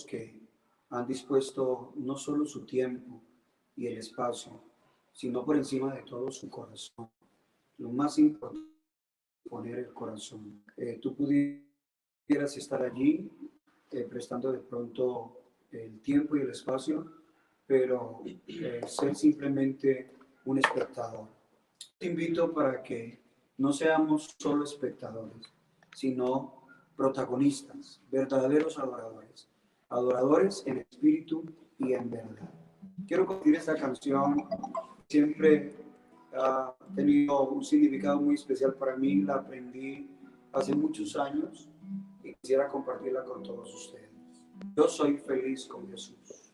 que han dispuesto no solo su tiempo y el espacio, sino por encima de todo su corazón. Lo más importante es poner el corazón. Tú pudieras estar allí prestando de pronto el tiempo y el espacio, pero ser simplemente un espectador. Te invito para que no seamos solo espectadores, sino protagonistas, verdaderos adoradores, adoradores en espíritu y en verdad. Quiero compartir esta canción, siempre ha tenido un significado muy especial para mí, la aprendí hace muchos años y quisiera compartirla con todos ustedes. Yo soy feliz con Jesús.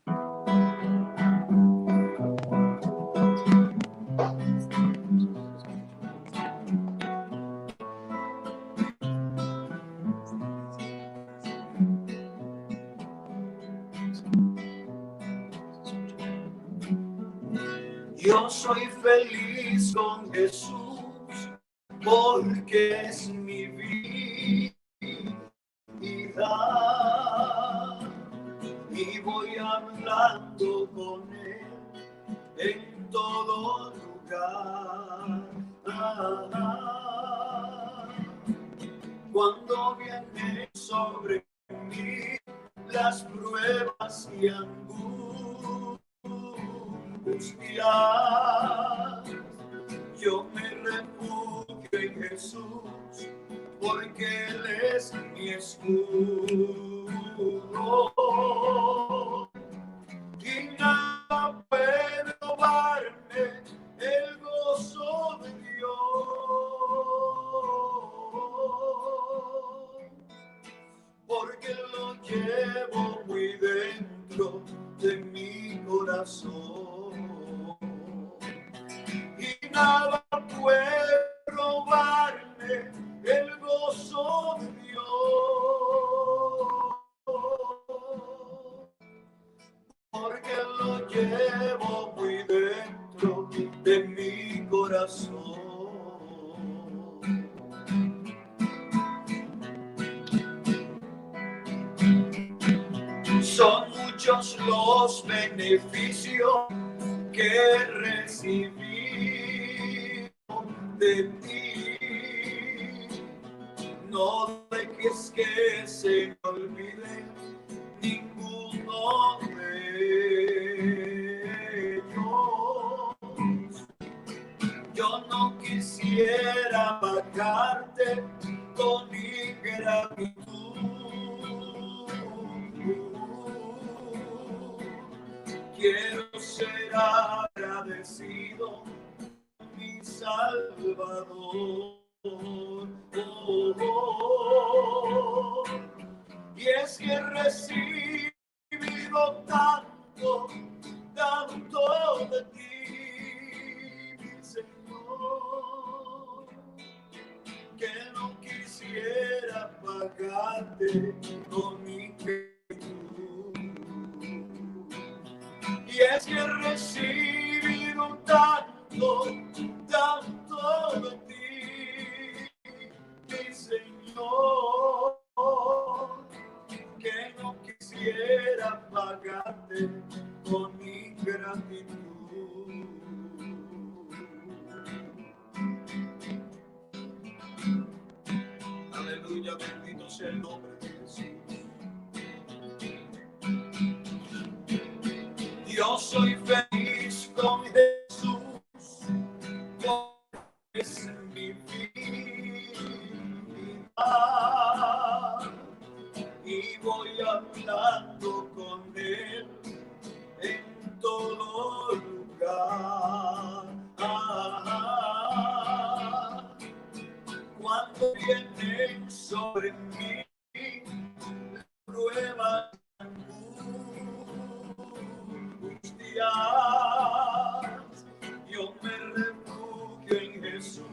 Yo soy feliz con Jesús porque es mi vida y voy hablando con Él en todo lugar. Cuando vienen sobre mí las pruebas y angustias, yo me refugio en Jesús, porque Él es mi escudo. Y nada puede robarme el gozo de Dios, porque lo llevo muy dentro de mi corazón. Y nada puede robarme el gozo de Dios, porque lo llevo muy dentro de mi corazón. Son muchos los beneficios que recibí de ti. No dejes que se me olvide ninguno de ellos. Yo no quisiera pagarte con mi gratitud. Quiero ser agradecido, mi Salvador. Y es que he recibido tanto, tanto de ti, mi Señor, que no quisiera pagarte con mi gratitud. Y es que he recibido tanto, tanto de ti, mi Señor, que no quisiera pagarte con mi gratitud. Aleluya, bendito sea el nombre de Jesús. Yo soy feliz con Jesús, porque es mi vida, y voy hablando con Él en todo lugar. Cuando vienen sobre mí pruebas, yo me refugio en Jesús,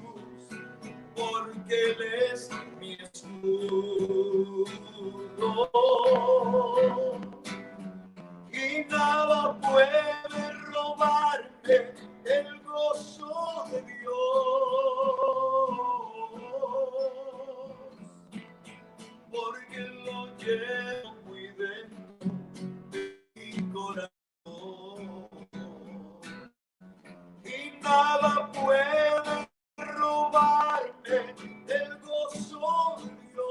porque Él es mi escudo. Y nada puede robarme el gozo de Dios, porque lo llevo muy dentro nada puede robarme el gozo, Dios,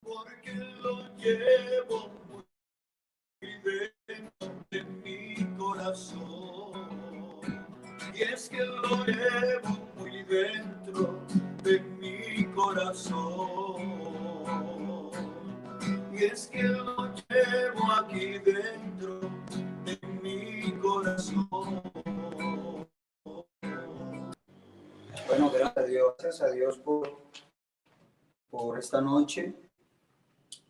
porque lo llevo muy dentro de mi corazón. Y es que lo llevo muy dentro de mi corazón. Y es que lo llevo aquí dentro de mi corazón. Bueno, gracias a Dios por esta noche.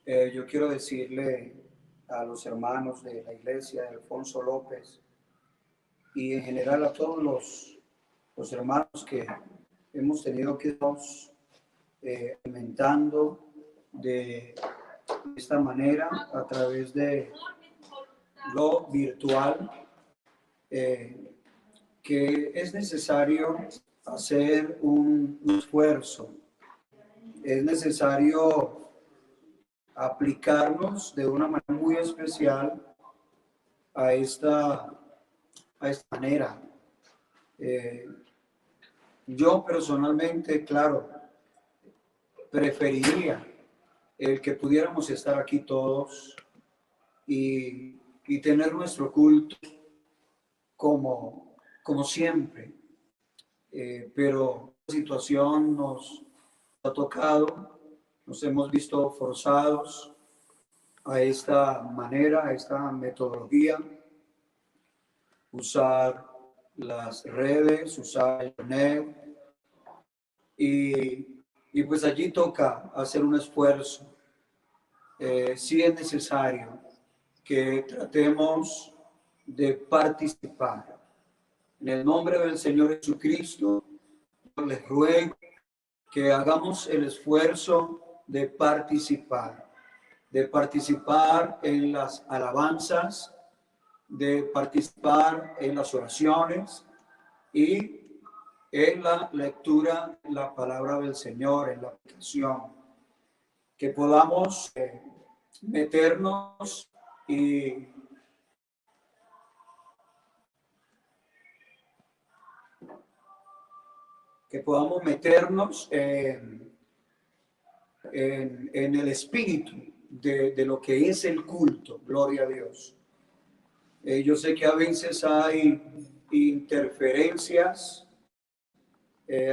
Yo quiero decirle a los hermanos de la iglesia de Alfonso López y en general a todos los hermanos que hemos tenido que irnos alimentando de esta manera a través de lo virtual, que es necesario hacer un esfuerzo, es necesario aplicarnos de una manera muy especial a esta manera. Yo personalmente, claro, preferiría el que pudiéramos estar aquí todos y tener nuestro culto como siempre, pero la situación nos ha tocado, nos hemos visto forzados a esta manera, a esta metodología, usar las redes, usar internet, y pues allí toca hacer un esfuerzo. Sí es necesario que tratemos de participar. En el nombre del Señor Jesucristo, les ruego que hagamos el esfuerzo de participar en las alabanzas, de participar en las oraciones y en la lectura de la palabra del Señor, en la aplicación, que podamos meternos y en el espíritu de lo que es el culto. Gloria a Dios. Yo sé que a veces hay interferencias,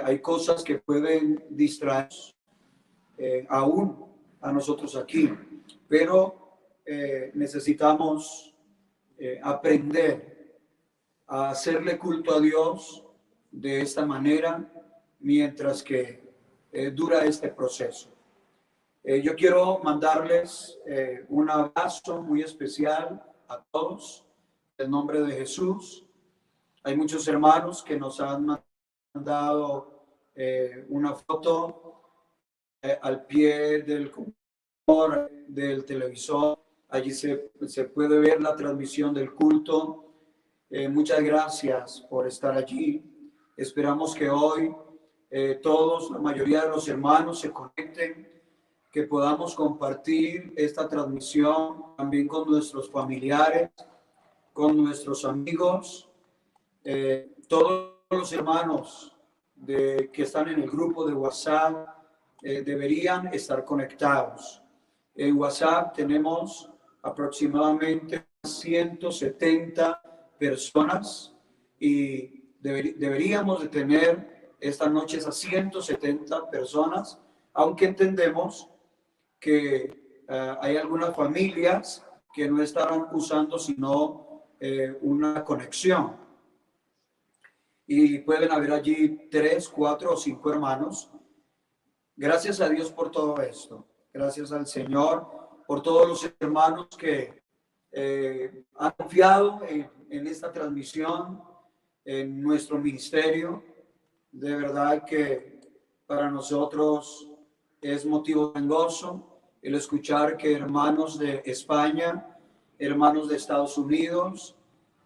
hay cosas que pueden distraer aún a nosotros aquí, pero necesitamos aprender a hacerle culto a Dios de esta manera mientras que dura este proceso. Yo quiero mandarles un abrazo muy especial a todos en el nombre de Jesús. Hay muchos hermanos que nos han mandado una foto al pie del computador, del televisor. Allí se puede ver la transmisión del culto. Muchas gracias por estar allí. Esperamos que hoy todos, la mayoría de los hermanos se conecten, que podamos compartir esta transmisión también con nuestros familiares, con nuestros amigos, todos los hermanos que están en el grupo de WhatsApp deberían estar conectados. En WhatsApp tenemos aproximadamente 170 personas y deberíamos de tener esta noche esas 170 personas, aunque entendemos que hay algunas familias que no estarán usando sino una conexión. Y pueden haber allí 3, 4 o 5 hermanos. Gracias a Dios por todo esto. Gracias al Señor por todos los hermanos que han confiado en esta transmisión, en nuestro ministerio. De verdad que para nosotros es motivo de gozo el escuchar que hermanos de España, hermanos de Estados Unidos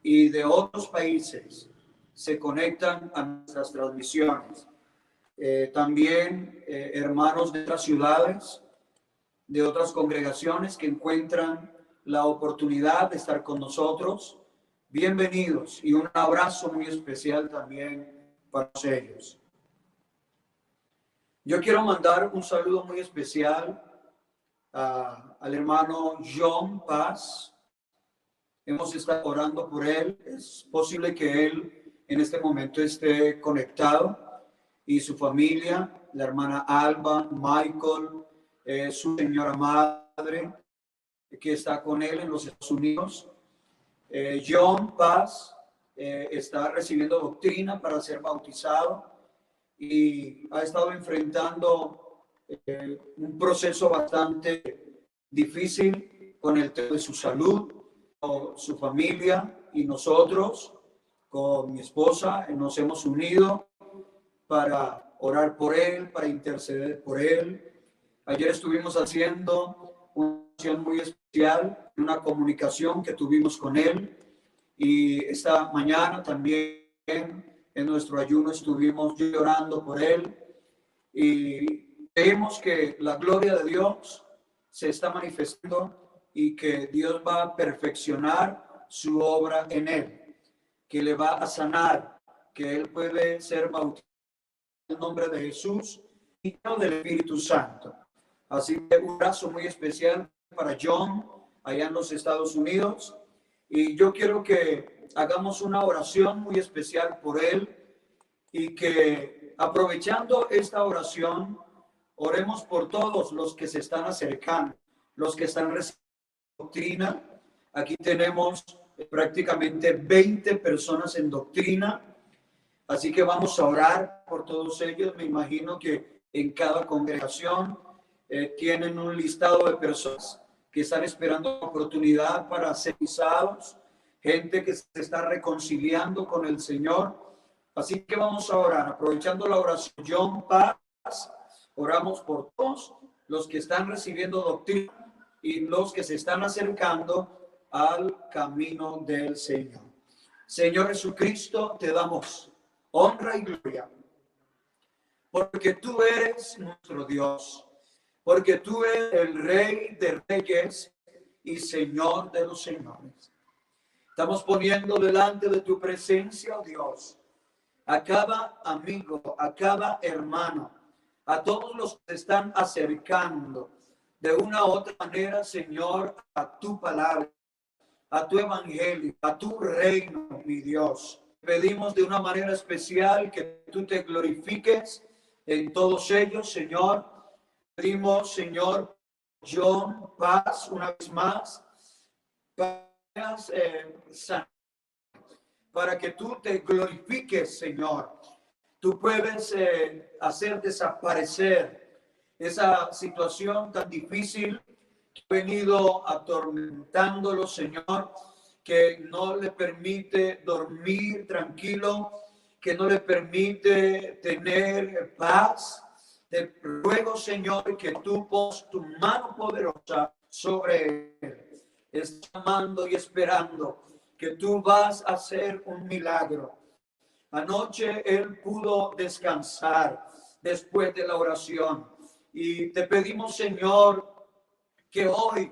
y de otros países se conectan a nuestras transmisiones. También hermanos de otras ciudades, de otras congregaciones que encuentran la oportunidad de estar con nosotros, bienvenidos y un abrazo muy especial también para ellos. Yo quiero mandar un saludo muy especial al hermano John Paz. Hemos estado orando por él. Es posible que él en este momento esté conectado y su familia, la hermana Alba, Michael, su señora madre, que está con él en los Estados Unidos. John Paz está recibiendo doctrina para ser bautizado y ha estado enfrentando un proceso bastante difícil con el tema de su salud, con su familia, y nosotros, con mi esposa, nos hemos unido para orar por él, para interceder por él. Ayer estuvimos haciendo una acción muy especial, una comunicación que tuvimos con él, y esta mañana también en nuestro ayuno estuvimos llorando por él, y creemos que la gloria de Dios se está manifestando y que Dios va a perfeccionar su obra en él, que le va a sanar, que él puede ser bautizado en el nombre de Jesús y del Espíritu Santo. Así que un abrazo muy especial para John allá en los Estados Unidos, y yo quiero que hagamos una oración muy especial por él, y que aprovechando esta oración oremos por todos los que se están acercando, los que están recibiendo doctrina. Aquí tenemos prácticamente 20 personas en doctrina, así que vamos a orar por todos ellos. Me imagino que en cada congregación tienen un listado de personas que están esperando la oportunidad para ser bautizados, gente que se está reconciliando con el Señor. Así que vamos a orar, aprovechando la oración John Paz, oramos por todos los que están recibiendo doctrina y los que se están acercando al camino del Señor. Señor Jesucristo, te damos honra y gloria, porque tú eres nuestro Dios, porque tú eres el Rey de Reyes y Señor de los Señores. Estamos poniendo delante de tu presencia, oh Dios, a cada amigo, a cada hermano, a todos los que se están acercando de una u otra manera, Señor, a tu palabra, a tu evangelio, a tu reino, mi Dios. Pedimos de una manera especial que tú te glorifiques en todos ellos, Señor. Pedimos, Señor, John Paz, una vez más, para que tú te glorifiques, Señor. Tú puedes hacer desaparecer esa situación tan difícil que ha venido atormentándolo, Señor, que no le permite dormir tranquilo, que no le permite tener paz. Te ruego, Señor, que tú pongas tu mano poderosa sobre él. Está amando y esperando que tú vas a hacer un milagro. Anoche él pudo descansar después de la oración, y te pedimos, Señor, que hoy,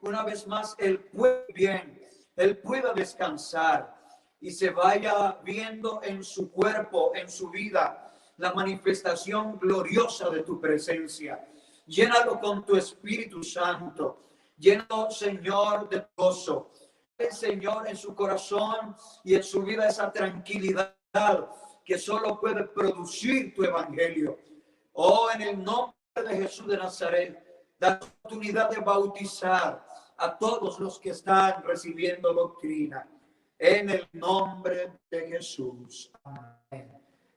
una vez más, él pueda bien, él pueda descansar y se vaya viendo en su cuerpo, en su vida, la manifestación gloriosa de tu presencia. Llénalo con tu Espíritu Santo. Llénalo, Señor, de gozo. Señor, en su corazón y en su vida esa tranquilidad que solo puede producir tu evangelio. Oh, en el nombre de Jesús de Nazaret, da la oportunidad de bautizar a todos los que están recibiendo doctrina. En el nombre de Jesús. Amén.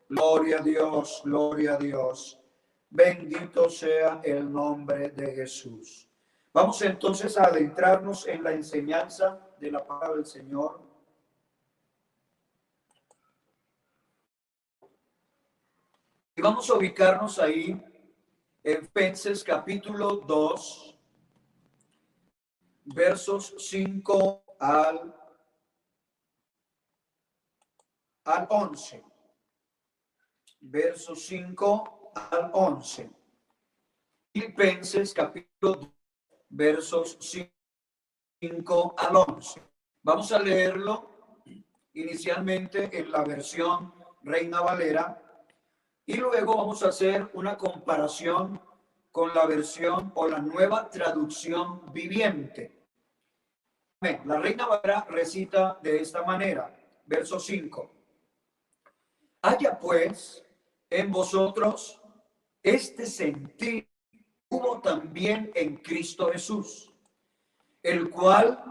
Gloria a Dios, gloria a Dios. Bendito sea el nombre de Jesús. Vamos entonces a adentrarnos en la enseñanza de la palabra del Señor. Y vamos a ubicarnos ahí en Filipenses capítulo 2, versos 5 al 11. Versos 5 al 11. Filipenses capítulo 2, versos 5 5 al 11. Vamos a leerlo inicialmente en la versión Reina Valera y luego vamos a hacer una comparación con la versión o la nueva traducción viviente. La Reina Valera recita de esta manera, verso 5. Haya pues en vosotros este sentir hubo también en Cristo Jesús, el cual,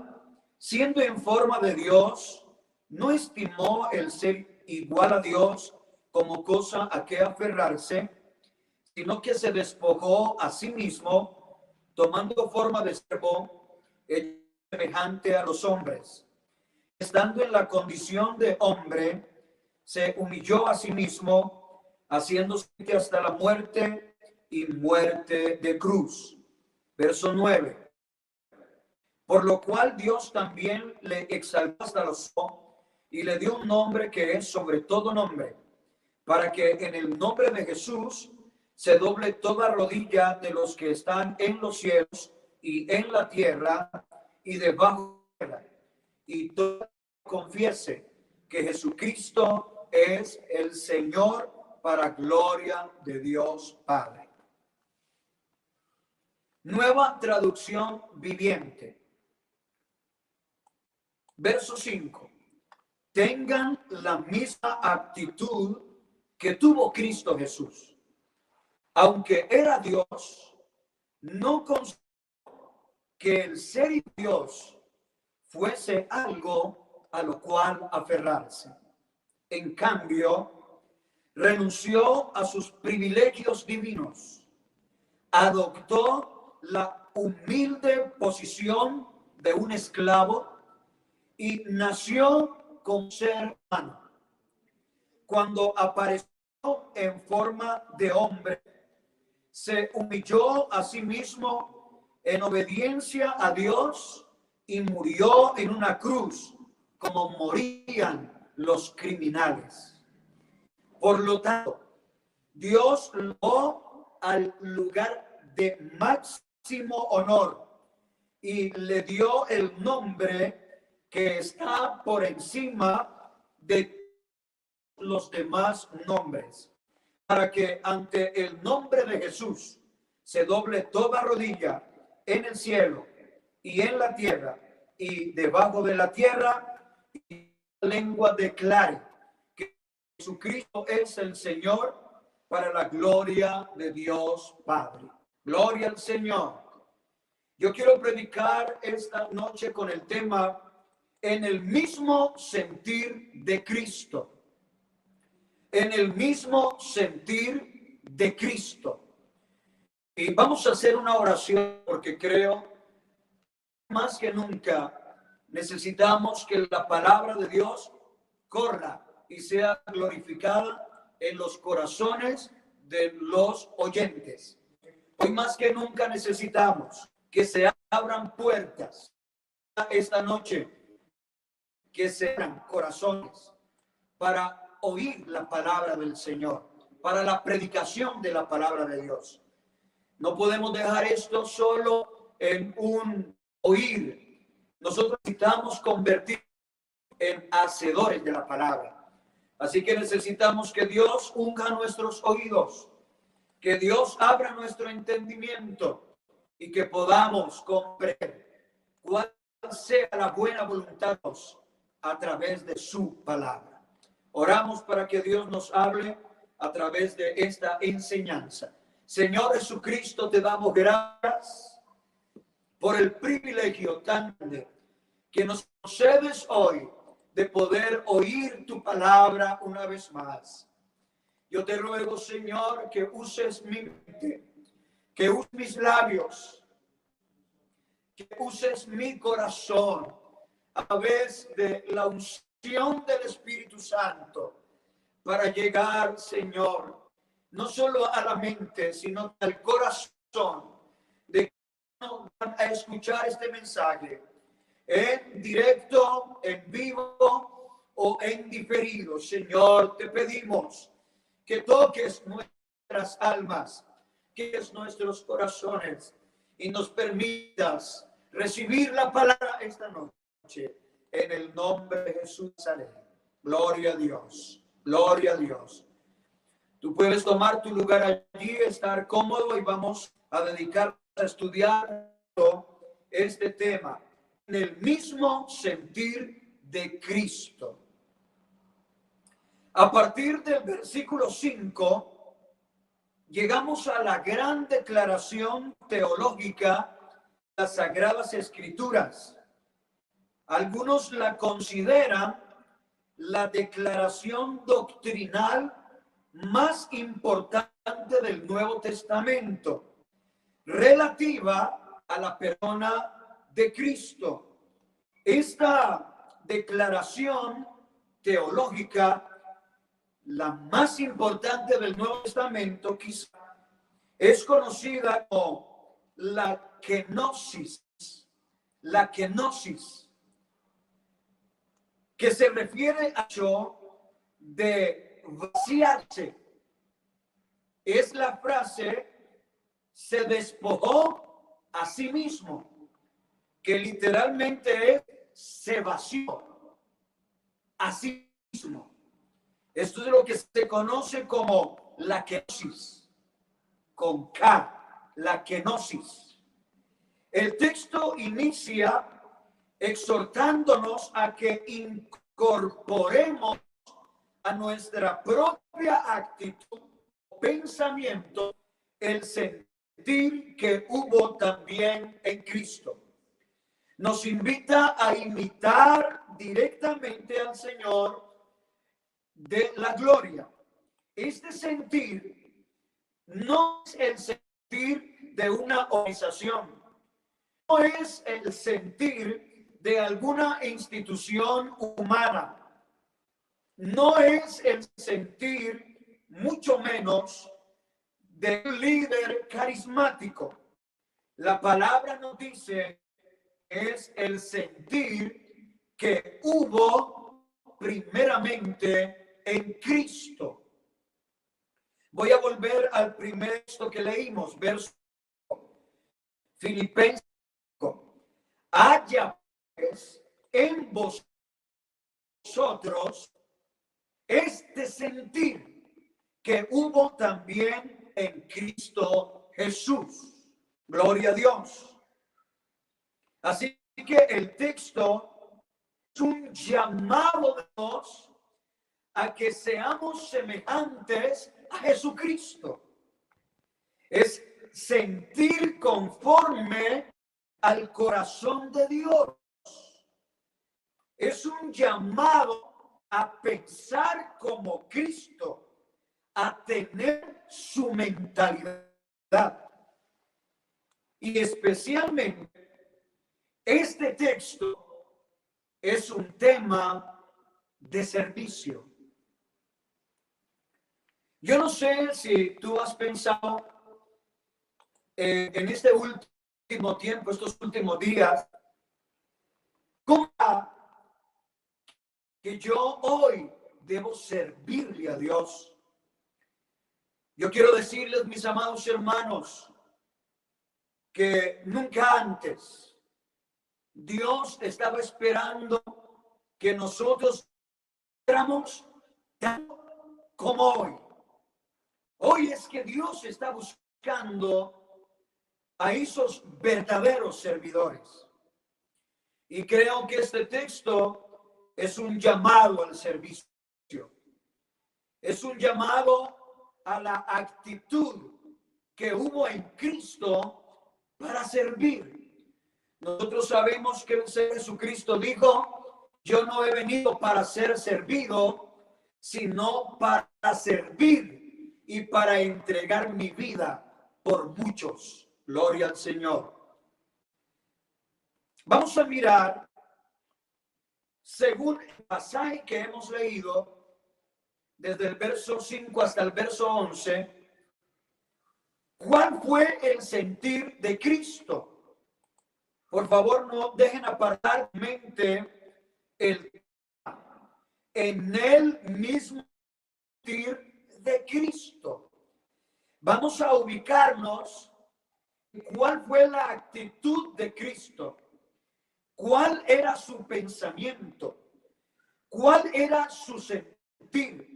siendo en forma de Dios, no estimó el ser igual a Dios como cosa a que aferrarse, sino que se despojó a sí mismo, tomando forma de siervo, semejante a los hombres. Estando en la condición de hombre, se humilló a sí mismo, haciéndose hasta la muerte y muerte de cruz. Verso 9. Por lo cual Dios también le exaltó hasta los y le dio un nombre que es sobre todo nombre, para que en el nombre de Jesús se doble toda rodilla de los que están en los cielos y en la tierra y debajo de la tierra, y todo confiese que Jesucristo es el Señor, para gloria de Dios Padre. Nueva traducción viviente. Verso 5. Tengan la misma actitud que tuvo Cristo Jesús. Aunque era Dios, no consideró que el ser Dios fuese algo a lo cual aferrarse. En cambio, renunció a sus privilegios divinos, adoptó la humilde posición de un esclavo y nació como ser humano. Cuando apareció en forma de hombre, se humilló a sí mismo en obediencia a Dios y murió en una cruz como morían los criminales. Por lo tanto, Dios lo llevó al lugar de máximo honor y le dio el nombre que está por encima de los demás nombres, para que ante el nombre de Jesús se doble toda rodilla en el cielo y en la tierra y debajo de la tierra, y la lengua declare que Jesucristo es el Señor, para la gloria de Dios Padre. Gloria al Señor. Yo quiero predicar esta noche con el tema en el mismo sentir de Cristo. En el mismo sentir de Cristo. Y vamos a hacer una oración porque creo más que nunca necesitamos que la palabra de Dios corra y sea glorificada en los corazones de los oyentes. Hoy más que nunca necesitamos que se abran puertas esta noche, que se abran corazones para oír la palabra del Señor, para la predicación de la palabra de Dios. No podemos dejar esto solo en un oír. Nosotros necesitamos convertir en hacedores de la palabra. Así que necesitamos que Dios unja nuestros oídos, que Dios abra nuestro entendimiento y que podamos comprender cuál sea la buena voluntad de Dios a través de su palabra. Oramos para que Dios nos hable a través de esta enseñanza. Señor Jesucristo, te damos gracias por el privilegio tan grande que nos concedes hoy de poder oír tu palabra una vez más. Yo te ruego, Señor, que uses mi mente, que uses mis labios, que uses mi corazón a través de la unción del Espíritu Santo para llegar, Señor, no solo a la mente, sino al corazón de que van a escuchar este mensaje en directo, en vivo o en diferido. Señor, te pedimos que toques nuestras almas, que es nuestros corazones y nos permitas recibir la palabra esta noche en el nombre de Jesús. Gloria a Dios, gloria a Dios. Tú puedes tomar tu lugar allí, estar cómodo, y vamos a dedicar a estudiar este tema en el mismo sentir de Cristo. A partir del versículo 5, llegamos a la gran declaración teológica de las Sagradas Escrituras. Algunos la consideran la declaración doctrinal más importante del Nuevo Testamento, relativa a la persona de Cristo. Esta declaración teológica, la más importante del Nuevo Testamento, quizá es conocida como la kenosis. La kenosis, que se refiere a hecho de vaciarse. Es la frase "se despojó a sí mismo", que literalmente es "se vació a sí mismo". Esto es lo que se conoce como la kenosis, con K, la kenosis. El texto inicia exhortándonos a que incorporemos a nuestra propia actitud o pensamiento el sentir que hubo también en Cristo. Nos invita a imitar directamente al Señor de la gloria. Este sentir no es el sentir de una organización, no es el sentir de alguna institución humana, no es el sentir, mucho menos, de un líder carismático. La palabra nos dice es el sentir que hubo primeramente en Cristo. Voy a volver al primer texto que leímos, verso Filipenses. Haya pues en vosotros este sentir que hubo también en Cristo Jesús. Gloria a Dios. Así que el texto es un llamado de Dios a que seamos semejantes a Jesucristo. Es sentir conforme al corazón de Dios. Es un llamado a pensar como Cristo, a tener su mentalidad. Y especialmente este texto es un tema de servicio. Yo no sé si tú has pensado en este último tiempo, estos últimos días, ¿cómo que yo hoy debo servirle a Dios? Yo quiero decirles, mis amados hermanos, que nunca antes Dios estaba esperando que nosotros éramos tan como hoy. Hoy es que Dios está buscando a esos verdaderos servidores. Y creo que este texto es un llamado al servicio. Es un llamado a la actitud que hubo en Cristo para servir. Nosotros sabemos que el Señor Jesucristo dijo: yo no he venido para ser servido, sino para servir y para entregar mi vida por muchos. Gloria al Señor. Vamos a mirar, según el pasaje que hemos leído, desde el verso 5 hasta el verso 11, ¿cuál fue el sentir de Cristo? Por favor, no dejen apartar mente en el mismo sentir de Cristo. Vamos a ubicarnos en cuál fue la actitud de Cristo. ¿Cuál era su pensamiento? ¿Cuál era su sentir?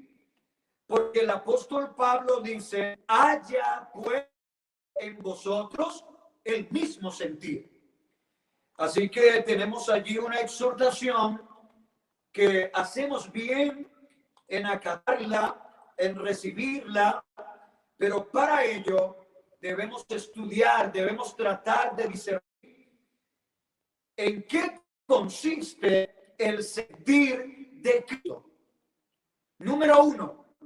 Porque el apóstol Pablo dice, haya pues en vosotros el mismo sentir. Así que tenemos allí una exhortación que hacemos bien en acatarla, en recibirla, pero para ello debemos estudiar, debemos tratar de discernir en qué consiste el sentir de Cristo. Número uno,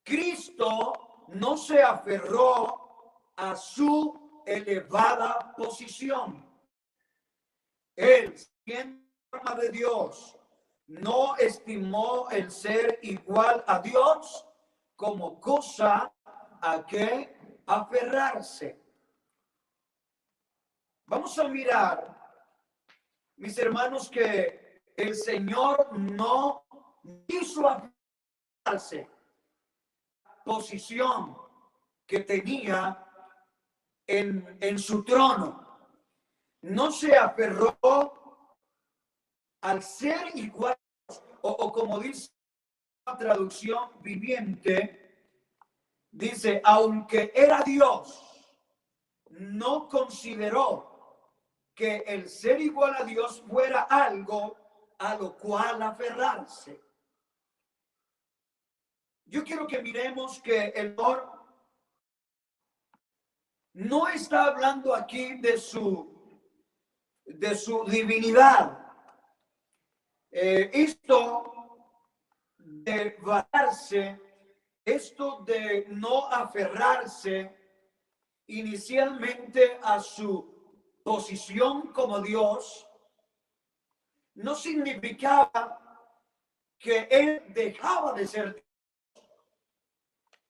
Cristo no se aferró a su elevada posición. Él, siendo forma de Dios, no estimó el ser igual a Dios como cosa a que aferrarse. Vamos a mirar, mis hermanos, que el Señor no quiso aferrarse a la posición que tenía en su trono. No se aferró al ser igual, o como dice la traducción viviente, dice, aunque era Dios, no consideró que el ser igual a Dios fuera algo a lo cual aferrarse. Yo quiero que miremos que el Señor no está hablando aquí de su divinidad. Esto de vararse, esto de no aferrarse inicialmente a su posición como Dios, no significaba que él dejaba de ser Dios.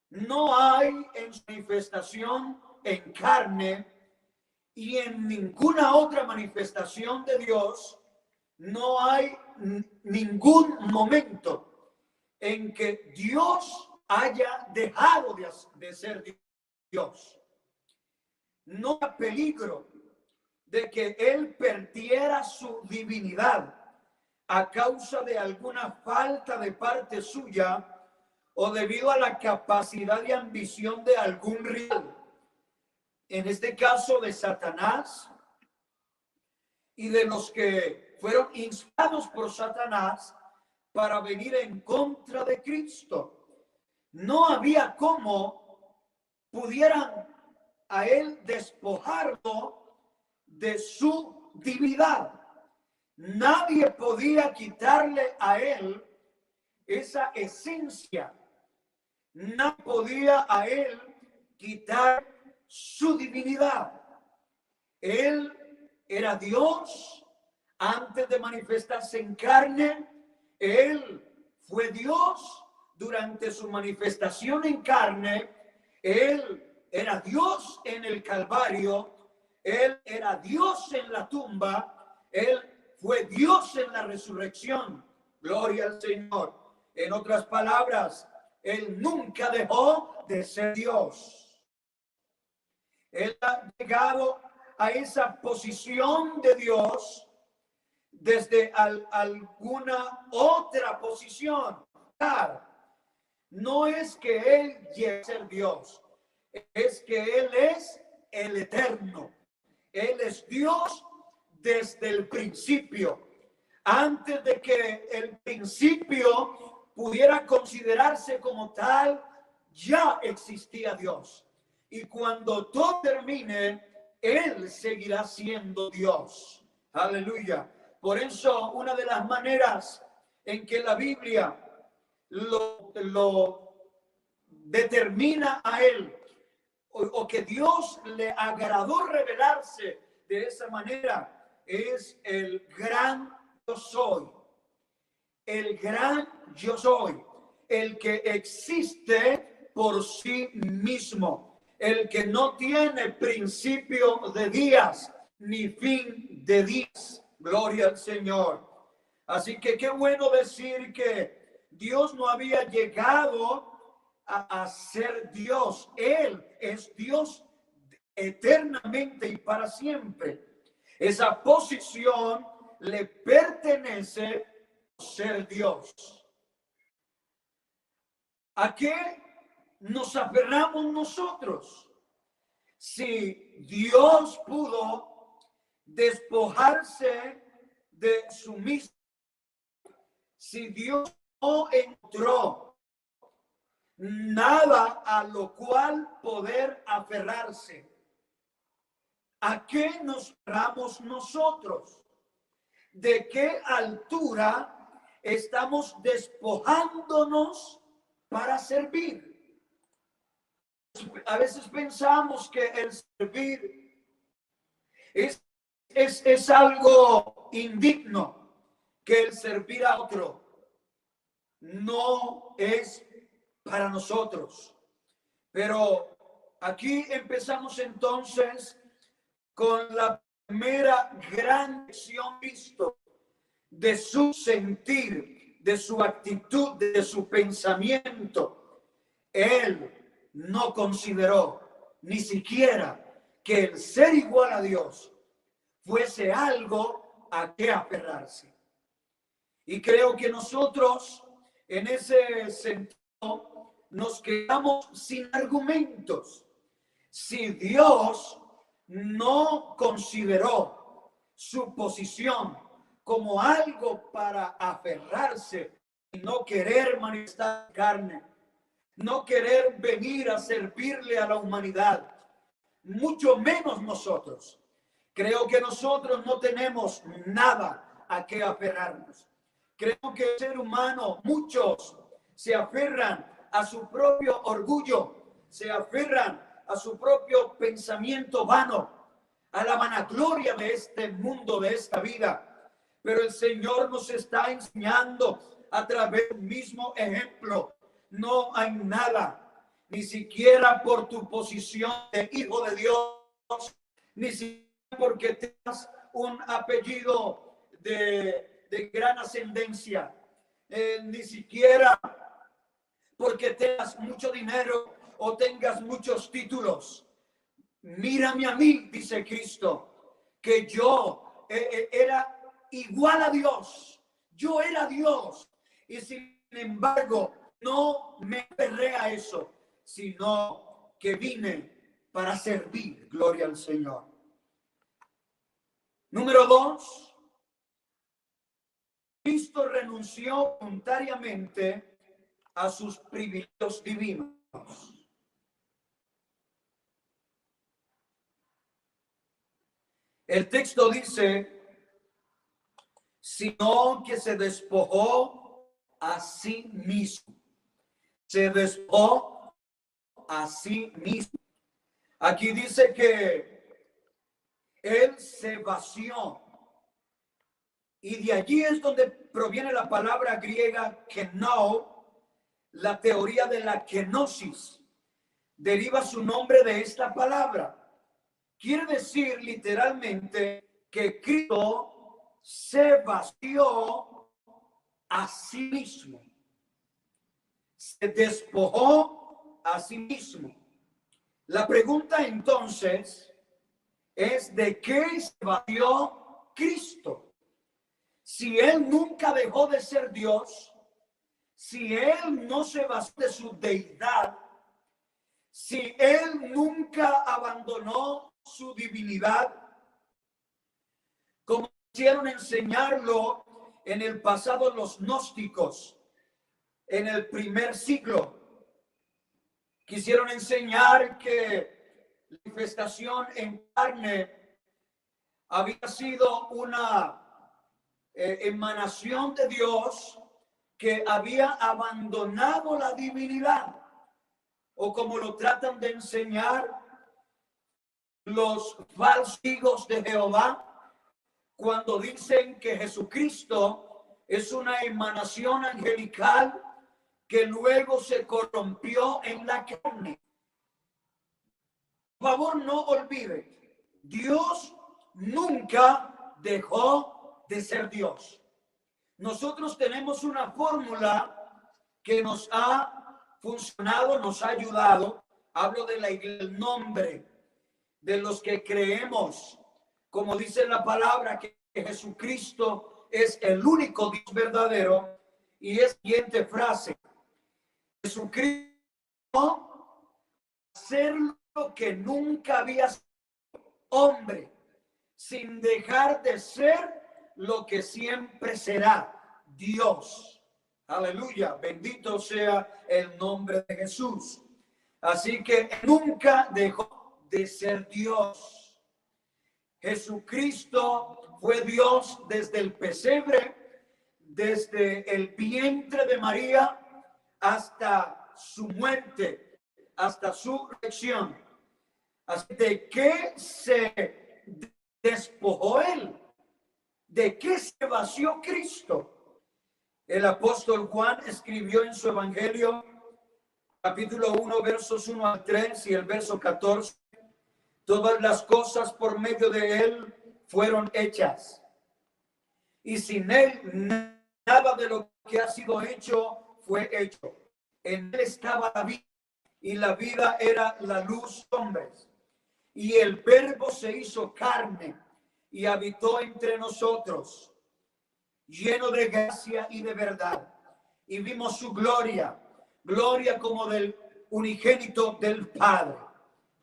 No hay en su manifestación en carne y en ninguna otra manifestación de Dios, no hay ningún momento en que Dios haya dejado de ser Dios. No hay peligro de que él perdiera su divinidad a causa de alguna falta de parte suya o debido a la capacidad y ambición de algún rival. En este caso de Satanás y de los que fueron inspirados por Satanás para venir en contra de Cristo. No había cómo pudieran a él despojarlo de su divinidad. Nadie podía quitarle a él esa esencia. Nadie podía a él quitar su divinidad. Él era Dios antes de manifestarse en carne. Él fue Dios durante su manifestación en carne. Él era Dios en el Calvario. Él era Dios en la tumba. Él fue Dios en la resurrección. Gloria al Señor. En otras palabras, él nunca dejó de ser Dios. Él ha llegado a esa posición de Dios desde alguna otra posición. No es que él llegue a ser Dios, es que él es el eterno. Él es Dios desde el principio. Antes de que el principio pudiera considerarse como tal, ya existía Dios. Y cuando todo termine, él seguirá siendo Dios. Aleluya. Por eso, una de las maneras en que la Biblia lo determina a él, o que Dios le agradó revelarse de esa manera, es el gran yo soy. El gran yo soy. El que existe por sí mismo. El que no tiene principio de días ni fin de días. Gloria al Señor. Así que qué bueno decir que Dios no había llegado a ser Dios. Él es Dios eternamente y para siempre. Esa posición le pertenece ser Dios. ¿A qué nos aferramos nosotros? Si Dios pudo despojarse de su mismo, si Dios no encontró nada a lo cual poder aferrarse, ¿a qué nos aferramos nosotros? ¿De qué altura estamos despojándonos para servir? A veces pensamos que el servir es algo indigno, que el servir a otro no es para nosotros. Pero aquí empezamos entonces con la primera gran lección visto de su sentir, de su actitud, de su pensamiento. Él no consideró ni siquiera que el ser igual a Dios fuese algo a que aferrarse. Y creo que nosotros en ese sentido nos quedamos sin argumentos. Si Dios no consideró su posición como algo para aferrarse y no querer manifestar carne, no querer venir a servirle a la humanidad, mucho menos nosotros. Creo que nosotros no tenemos nada a que aferrarnos. Creo que el ser humano, muchos se aferran a su propio orgullo, se aferran a su propio pensamiento vano, a la vanagloria de este mundo, de esta vida. Pero el Señor nos está enseñando a través del mismo ejemplo. No hay nada, ni siquiera por tu posición de hijo de Dios, ni siquiera porque tengas un apellido de gran ascendencia, ni siquiera porque tengas mucho dinero o tengas muchos títulos. Mírame a mí, dice Cristo, que yo era igual a Dios. Yo era Dios. Y sin embargo, no me aferré a eso, sino que vine para servir. Gloria al Señor. Número 2. Cristo renunció voluntariamente a sus privilegios divinos. El texto dice, sino que se despojó a sí mismo. Se despojó a sí mismo. Aquí dice que él se vació. Y de allí es donde proviene la palabra griega keno, la teoría de la kenosis. Deriva su nombre de esta palabra. Quiere decir literalmente que Cristo se vació a sí mismo. Se despojó a sí mismo. La pregunta entonces es: ¿de qué se vació Cristo? Si Él nunca dejó de ser Dios, si Él no se vació de su deidad, si Él nunca abandonó su divinidad, como quisieron enseñarlo en el pasado los gnósticos, en el primer siglo, quisieron enseñar que la manifestación en carne había sido una emanación de Dios que había abandonado la divinidad, o como lo tratan de enseñar los falsos hijos de Jehová, cuando dicen que Jesucristo es una emanación angelical que luego se corrompió en la carne. Por favor, no olvide, Dios nunca dejó de ser Dios. Nosotros tenemos una fórmula que nos ha funcionado, nos ha ayudado. Hablo de la iglesia, el nombre de los que creemos como dice la palabra, que Jesucristo es el único Dios verdadero. Y es la siguiente frase: Jesucristo hacer lo que nunca había sido, hombre, sin dejar de ser lo que siempre será, Dios. Aleluya, bendito sea el nombre de Jesús. Así que nunca dejó de ser Dios. Jesucristo fue Dios desde el pesebre, desde el vientre de María hasta su muerte, hasta su resurrección. Así, ¿de qué se despojó él? ¿De qué se vació Cristo? El apóstol Juan escribió en su evangelio, capítulo 1, versos 1 al 3 y el verso 14: todas las cosas por medio de él fueron hechas, y sin él nada de lo que ha sido hecho fue hecho. En él estaba la vida, y la vida era la luz de hombres. Y el verbo se hizo carne y habitó entre nosotros, lleno de gracia y de verdad. Y vimos su gloria, gloria como del unigénito del Padre.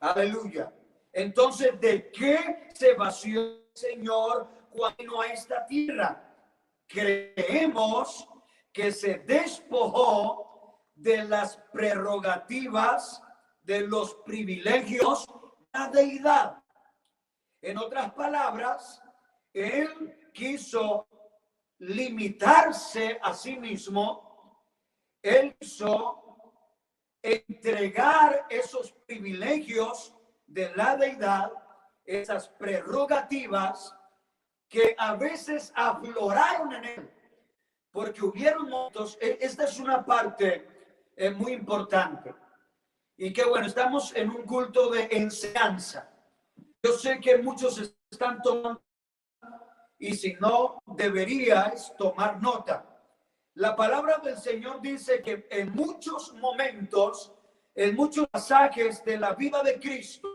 Aleluya. Entonces, ¿de qué se vació el Señor cuando vino a esta tierra? Creemos que se despojó de las prerrogativas, de los privilegios de la deidad. En otras palabras, él quiso limitarse a sí mismo. Él quiso entregar esos privilegios de la deidad, esas prerrogativas que a veces afloraron en él, porque hubieron momentos. Esta es una parte muy importante, y que bueno, estamos en un culto de enseñanza. Yo sé que muchos están tomando, y si no, deberías tomar nota. La palabra del Señor dice que en muchos momentos, en muchos pasajes de la vida de Cristo,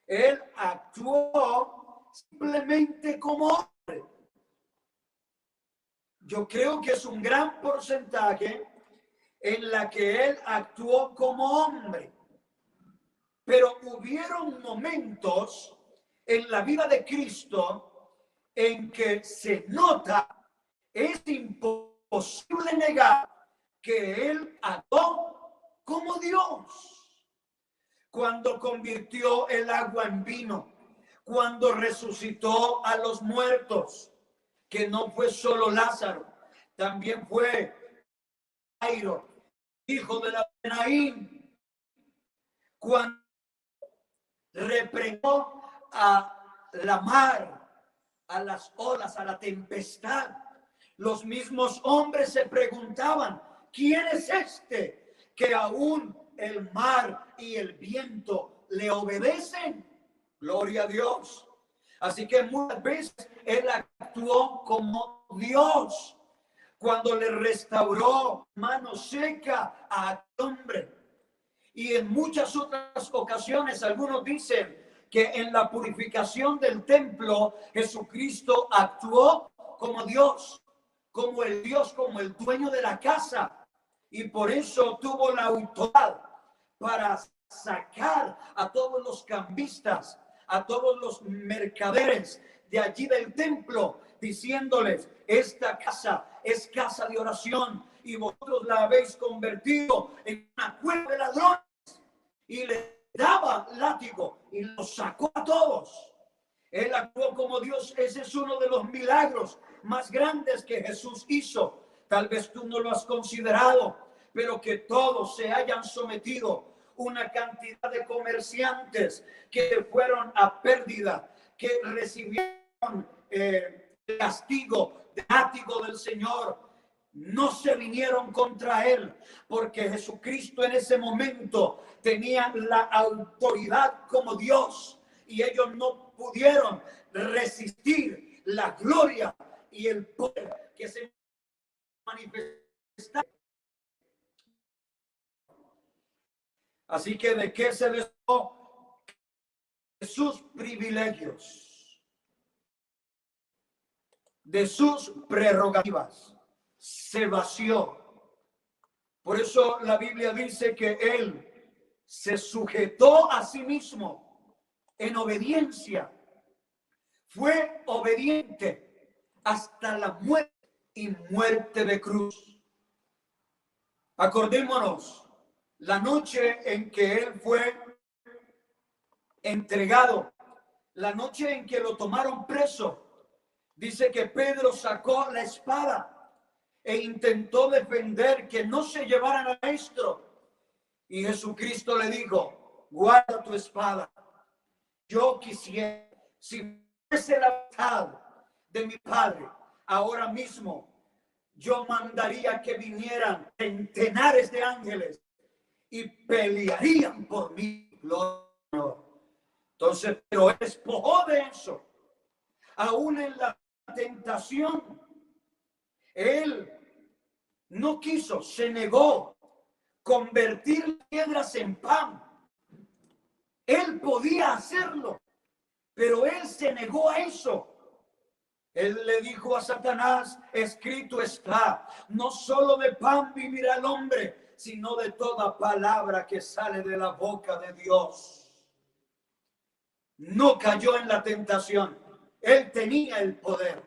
él actuó simplemente como hombre. Yo creo que es un gran porcentaje en la que él actuó como hombre. Pero hubieron momentos en la vida de Cristo en que se nota, es imposible negar que él actuó como Dios. Cuando convirtió el agua en vino, cuando resucitó a los muertos, que no fue solo Lázaro, también fue Jairo, hijo de la Naín, cuando reprendió a la mar, a las olas, a la tempestad. Los mismos hombres se preguntaban: ¿quién es este que aún el mar y el viento le obedecen? Gloria a Dios. Así que muchas veces él actuó como Dios cuando le restauró mano seca a aquel hombre. Y en muchas otras ocasiones, algunos dicen que en la purificación del templo, Jesucristo actuó como Dios, como el Dios, como el dueño de la casa. Y por eso tuvo la autoridad para sacar a todos los cambistas, a todos los mercaderes de allí del templo, diciéndoles: esta casa es casa de oración y vosotros la habéis convertido en una cueva de ladrones. Y le daba látigo y los sacó a todos. Él actuó como Dios. Ese es uno de los milagros más grandes que Jesús hizo. Tal vez tú no lo has considerado, pero que todos se hayan sometido. Una cantidad de comerciantes que fueron a pérdida, que recibieron castigo, látigo del Señor, no se vinieron contra él, porque Jesucristo en ese momento tenía la autoridad como Dios, y ellos no pudieron resistir la gloria y el poder que se manifestaba. Así que ¿de qué se despojó? De sus privilegios. de sus prerrogativas, se vació. Por eso la Biblia dice que él se sujetó a sí mismo en obediencia. Fue obediente hasta la muerte y muerte de cruz. Acordémonos la noche en que él fue entregado, la noche en que lo tomaron preso. Dice que Pedro sacó la espada e intentó defender que no se llevaran al maestro. Y Jesucristo le dijo: guarda tu espada. Yo quisiera, si fuese la voluntad de mi Padre, ahora mismo yo mandaría que vinieran centenares de ángeles y pelearían por mí. Entonces, pero él despojó de eso. Aún en la tentación, él no quiso, se negó convertir piedras en pan. Él podía hacerlo, pero él se negó a eso. Él le dijo a Satanás: escrito está, no solo de pan vivirá el hombre, sino de toda palabra que sale de la boca de Dios. No cayó en la tentación. Él tenía el poder,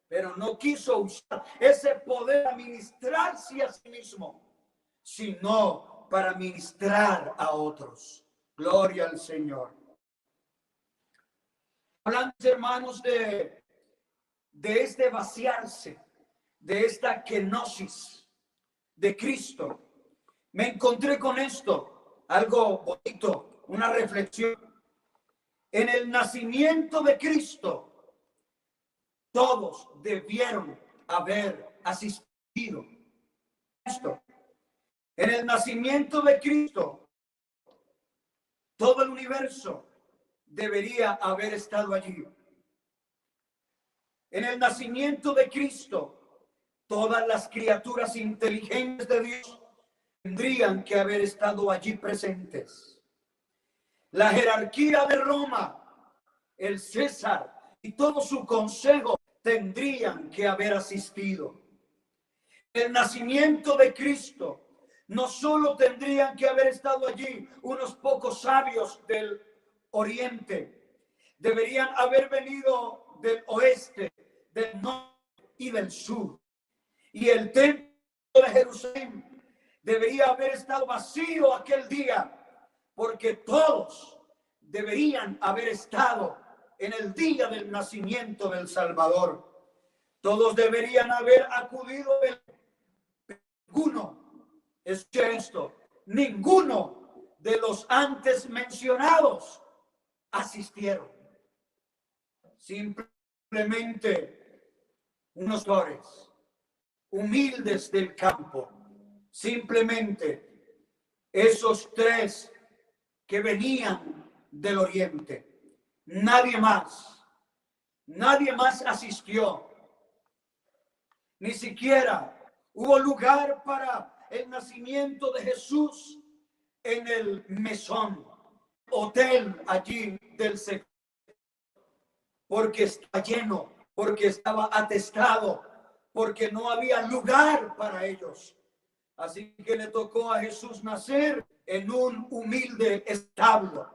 pero no quiso usar ese poder a ministrarse a sí mismo, sino para ministrar a otros. Gloria al Señor. Hablando, hermanos, de este vaciarse, de esta kenosis de Cristo, me encontré con esto, algo bonito, una reflexión. En el nacimiento de Cristo, todos debieron haber asistido. Esto. En el nacimiento de Cristo, todo el universo debería haber estado allí. En el nacimiento de Cristo, todas las criaturas inteligentes de Dios tendrían que haber estado allí presentes. La jerarquía de Roma, el César y todo su consejo tendrían que haber asistido. En el nacimiento de Cristo, no solo tendrían que haber estado allí unos pocos sabios del oriente, deberían haber venido del oeste, del norte y del sur. Y el templo de Jerusalén debería haber estado vacío aquel día, porque todos deberían haber estado en el día del nacimiento del Salvador. Todos deberían haber acudido. Ninguno, escuche esto, ninguno de los antes mencionados asistieron. Simplemente unos pastores humildes del campo, simplemente esos tres que venían del oriente. Nadie más asistió. Ni siquiera hubo lugar para el nacimiento de Jesús en el mesón, hotel allí del sector, porque está lleno, porque estaba atestado, porque no había lugar para ellos. Así que le tocó a Jesús nacer en un humilde establo,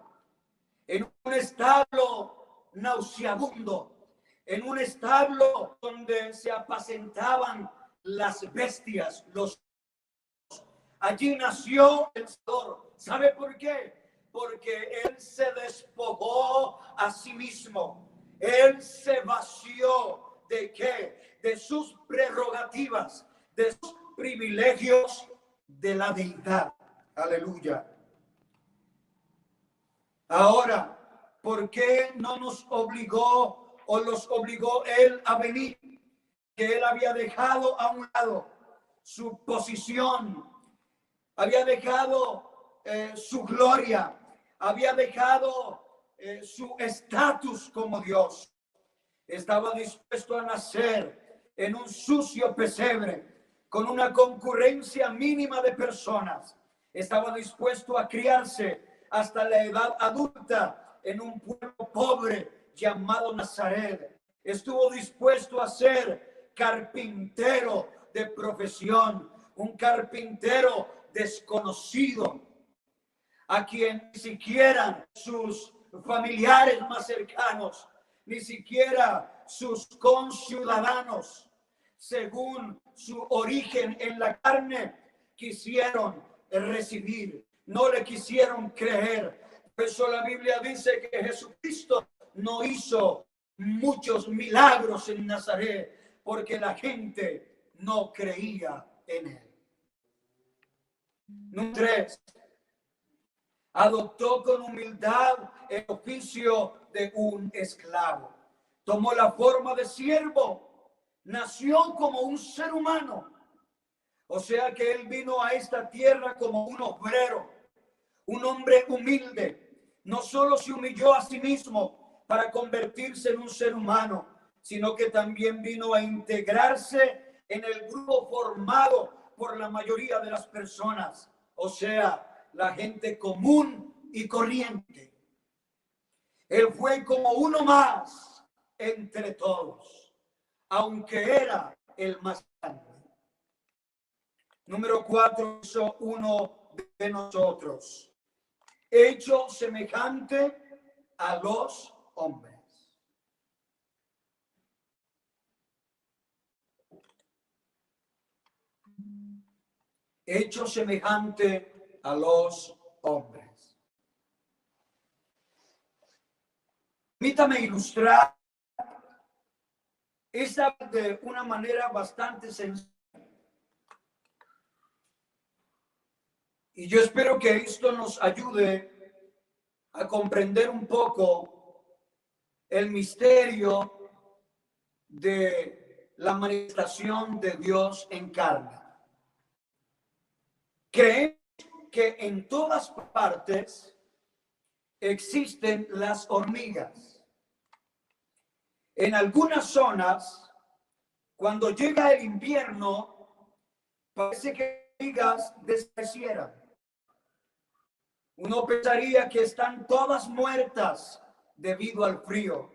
en un establo nauseabundo, en un establo donde se apacentaban las bestias. Allí nació el Señor. ¿Sabe por qué? Porque Él se despojó a sí mismo. Él se vació ¿de qué? De sus prerrogativas, de sus privilegios de la deidad. Aleluya. Ahora, ¿por qué no nos obligó o los obligó Él a venir? Que Él había dejado a un lado su posición, había dejado su gloria, había dejado su estatus como Dios. Estaba dispuesto a nacer en un sucio pesebre con una concurrencia mínima de personas. Estaba dispuesto a criarse hasta la edad adulta en un pueblo pobre llamado Nazaret. Estuvo dispuesto a ser carpintero de profesión, un carpintero desconocido, a quien ni siquiera sus familiares más cercanos, ni siquiera sus conciudadanos, según su origen en la carne, quisieron recibir, no le quisieron creer. Por eso la Biblia dice que Jesucristo no hizo muchos milagros en Nazaret, porque la gente no creía en él. Número 3. Adoptó con humildad el oficio de un esclavo. Tomó la forma de siervo. Nació como un ser humano. O sea que él vino a esta tierra como un obrero, un hombre humilde. No solo se humilló a sí mismo para convertirse en un ser humano, sino que también vino a integrarse en el grupo formado por la mayoría de las personas. O sea, la gente común y corriente. Él fue como uno más entre todos, aunque era el más grande. Número 4, hizo uno de nosotros, hecho semejante a los hombres. Hecho semejante a los hombres. Permítame ilustrar esa de una manera bastante sencilla. Y yo espero que esto nos ayude a comprender un poco el misterio de la manifestación de Dios en carne. Creemos que en todas partes existen las hormigas. En algunas zonas, cuando llega el invierno, parece que las hormigas desaparecieran. Uno pensaría que están todas muertas debido al frío.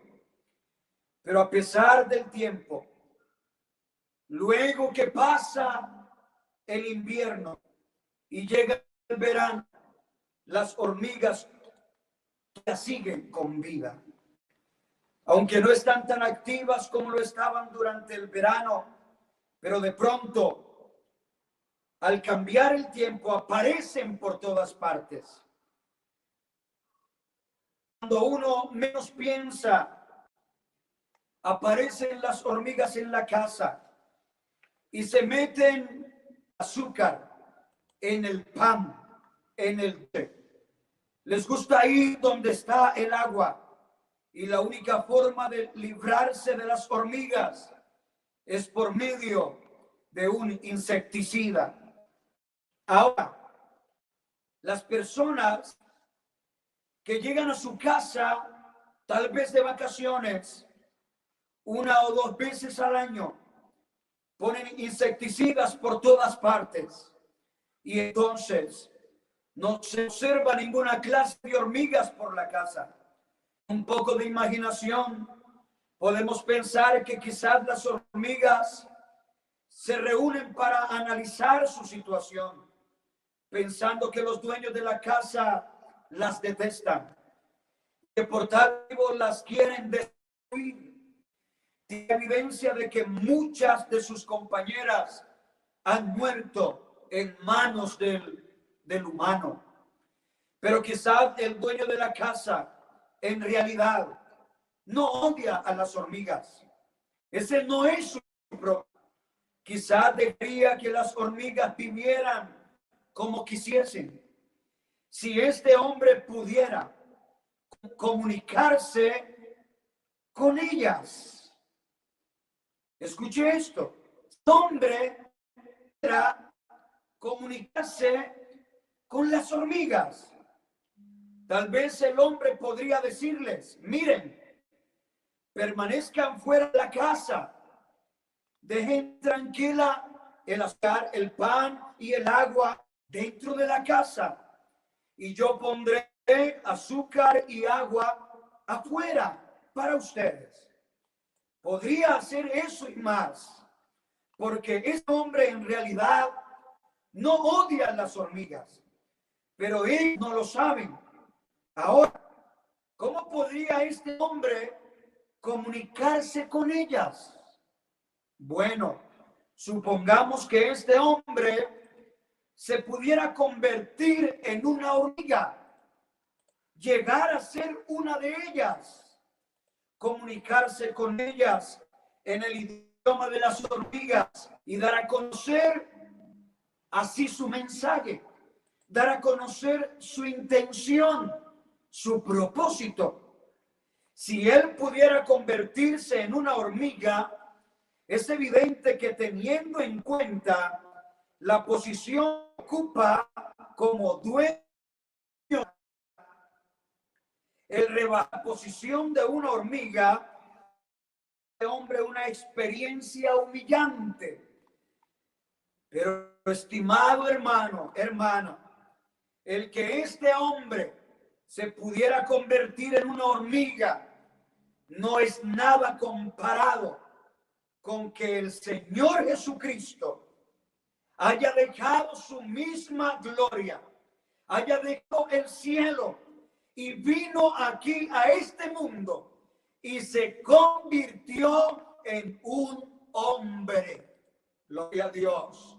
Pero a pesar del tiempo, luego que pasa el invierno y llega el verano, las hormigas siguen con vida. Aunque no están tan activas como lo estaban durante el verano, pero de pronto, al cambiar el tiempo, aparecen por todas partes. Cuando uno menos piensa, aparecen las hormigas en la casa y se meten azúcar en el pan, en el té. Les gusta ir donde está el agua y la única forma de librarse de las hormigas es por medio de un insecticida. Ahora, las personas que llegan a su casa, tal vez de vacaciones, una o dos veces al año, ponen insecticidas por todas partes y entonces no se observa ninguna clase de hormigas por la casa. Un poco de imaginación, podemos pensar que quizás las hormigas se reúnen para analizar su situación, pensando que los dueños de la casa las detestan, que por tal motivo las quieren destruir. Tiene evidencia de que muchas de sus compañeras han muerto en manos del humano. Pero quizás el dueño de la casa en realidad no odia a las hormigas. Ese no es su problema. Quizás dejaría que las hormigas vivieran como quisiesen. Si este hombre pudiera comunicarse con ellas. Escuche esto. Este hombre pudiera comunicarse con las hormigas. Tal vez el hombre podría decirles, miren, permanezcan fuera de la casa, dejen tranquila el azúcar, el pan y el agua dentro de la casa y yo pondré azúcar y agua afuera para ustedes. Podría hacer eso y más, porque este hombre en realidad no odia a las hormigas, pero ellos no lo saben. Ahora, ¿cómo podría este hombre comunicarse con ellas? Bueno, supongamos que este hombre se pudiera convertir en una hormiga, llegar a ser una de ellas, comunicarse con ellas en el idioma de las hormigas y dar a conocer así su mensaje, dar a conocer su intención, su propósito. Si él pudiera convertirse en una hormiga, es evidente que teniendo en cuenta la posición que ocupa como dueño, la posición de una hormiga, hombre, una experiencia humillante. Pero estimado hermano, hermana, el que este hombre se pudiera convertir en una hormiga no es nada comparado con que el Señor Jesucristo haya dejado su misma gloria, haya dejado el cielo y vino aquí a este mundo y se convirtió en un hombre. Gloria a Dios.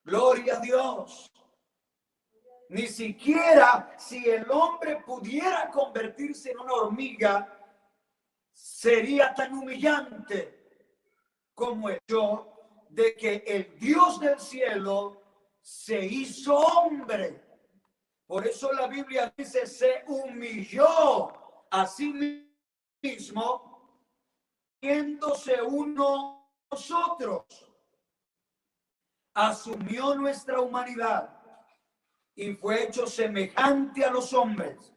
Gloria a Dios. Ni siquiera si el hombre pudiera convertirse en una hormiga, sería tan humillante como el hecho de que el Dios del cielo se hizo hombre. Por eso la Biblia dice, se humilló a sí mismo, haciéndose uno de nosotros. Asumió nuestra humanidad y fue hecho semejante a los hombres.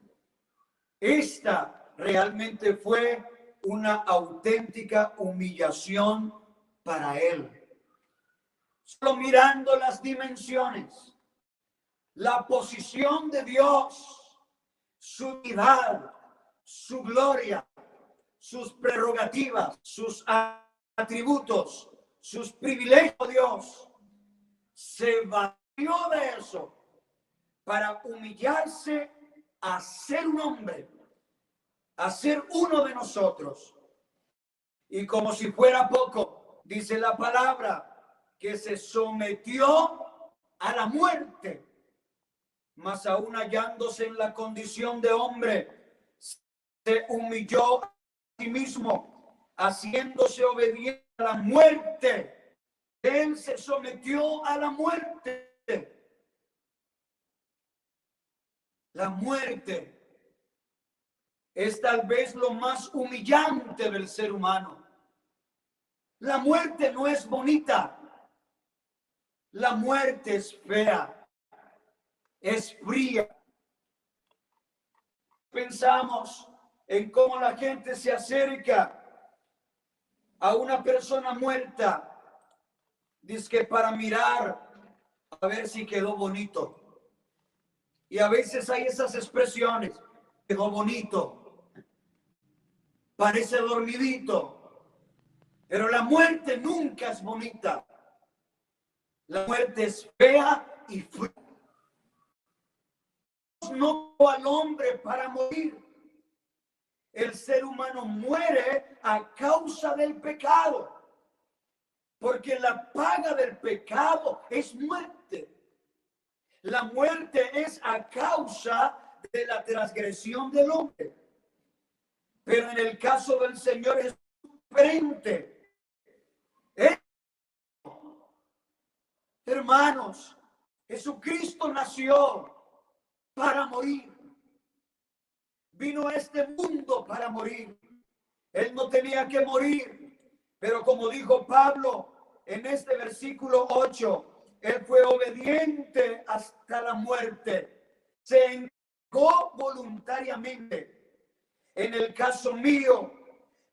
Esta realmente fue una auténtica humillación para él. Solo mirando las dimensiones, la posición de Dios, su unidad, su gloria, sus prerrogativas, sus atributos, sus privilegios, Dios se valió de eso para humillarse a ser un hombre, a ser uno de nosotros. Y como si fuera poco, dice la palabra, que se sometió a la muerte, mas aún hallándose en la condición de hombre, se humilló a sí mismo, haciéndose obediente a la muerte. Él se sometió a la muerte. La muerte es tal vez lo más humillante del ser humano. La muerte no es bonita. La muerte es fea, es fría. Pensamos en cómo la gente se acerca a una persona muerta, dizque para mirar a ver si quedó bonito. Y a veces hay esas expresiones, quedó bonito, parece dormidito, pero la muerte nunca es bonita. La muerte es fea y fría. No al hombre para morir. El ser humano muere a causa del pecado, porque la paga del pecado es muerte. La muerte es a causa de la transgresión del hombre. Pero en el caso del Señor es diferente. Hermanos, Jesucristo nació para morir. Vino a este mundo para morir. Él no tenía que morir, pero como dijo Pablo en este versículo 8, él fue obediente hasta la muerte. Se entregó voluntariamente. En el caso mío,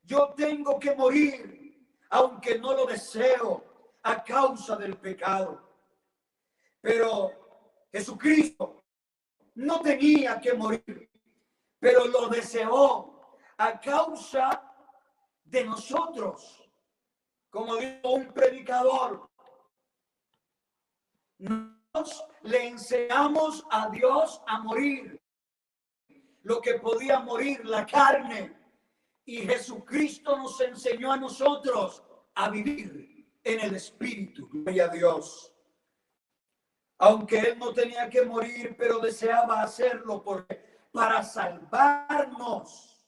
yo tengo que morir, aunque no lo deseo, a causa del pecado. Pero Jesucristo no tenía que morir, pero lo deseó a causa de nosotros. Como dijo un predicador, nos le enseñamos a Dios a morir lo que podía morir, la carne, y Jesucristo nos enseñó a nosotros a vivir en el Espíritu. Gloria a Dios. Aunque Él no tenía que morir, pero deseaba hacerlo para salvarnos.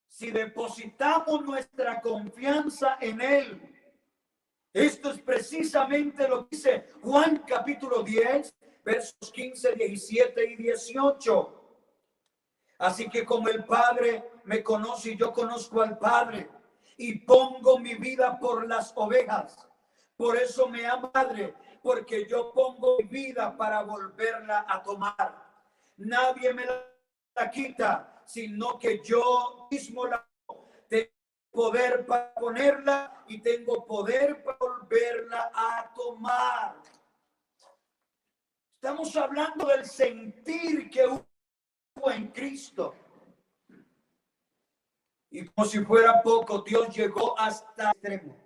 Si depositamos nuestra confianza en Él, esto es precisamente lo que dice Juan capítulo 10, versos 15, 17 y 18. Así que como el Padre me conoce y yo conozco al Padre, y pongo mi vida por las ovejas. Por eso me ama Padre, porque yo pongo mi vida para volverla a tomar. Nadie me la quita, sino que yo mismo la tengo poder para ponerla y tengo poder para volverla a tomar. Estamos hablando del sentir que hubo en Cristo. Y como si fuera poco, Dios llegó hasta el extremo.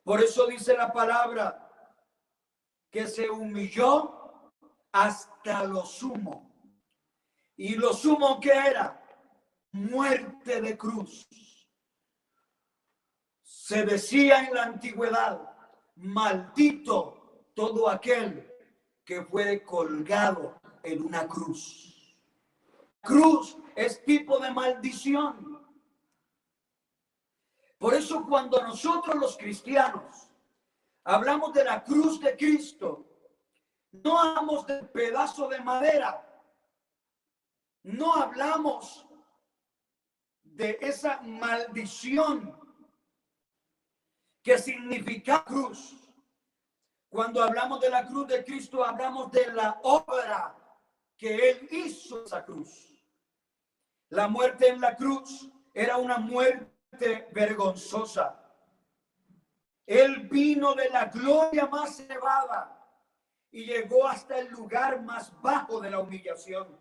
Por eso dice la palabra que se humilló hasta lo sumo. ¿Y lo sumo qué era? Muerte de cruz. Se decía en la antigüedad, maldito todo aquel que fue colgado en una cruz. Cruz es tipo de maldición. Por eso cuando nosotros los cristianos hablamos de la cruz de Cristo, no hablamos del pedazo de madera, no hablamos de esa maldición que significa cruz. Cuando hablamos de la cruz de Cristo, hablamos de la obra que Él hizo esa cruz. La muerte en la cruz era una muerte vergonzosa. Él vino de la gloria más elevada y llegó hasta el lugar más bajo de la humillación.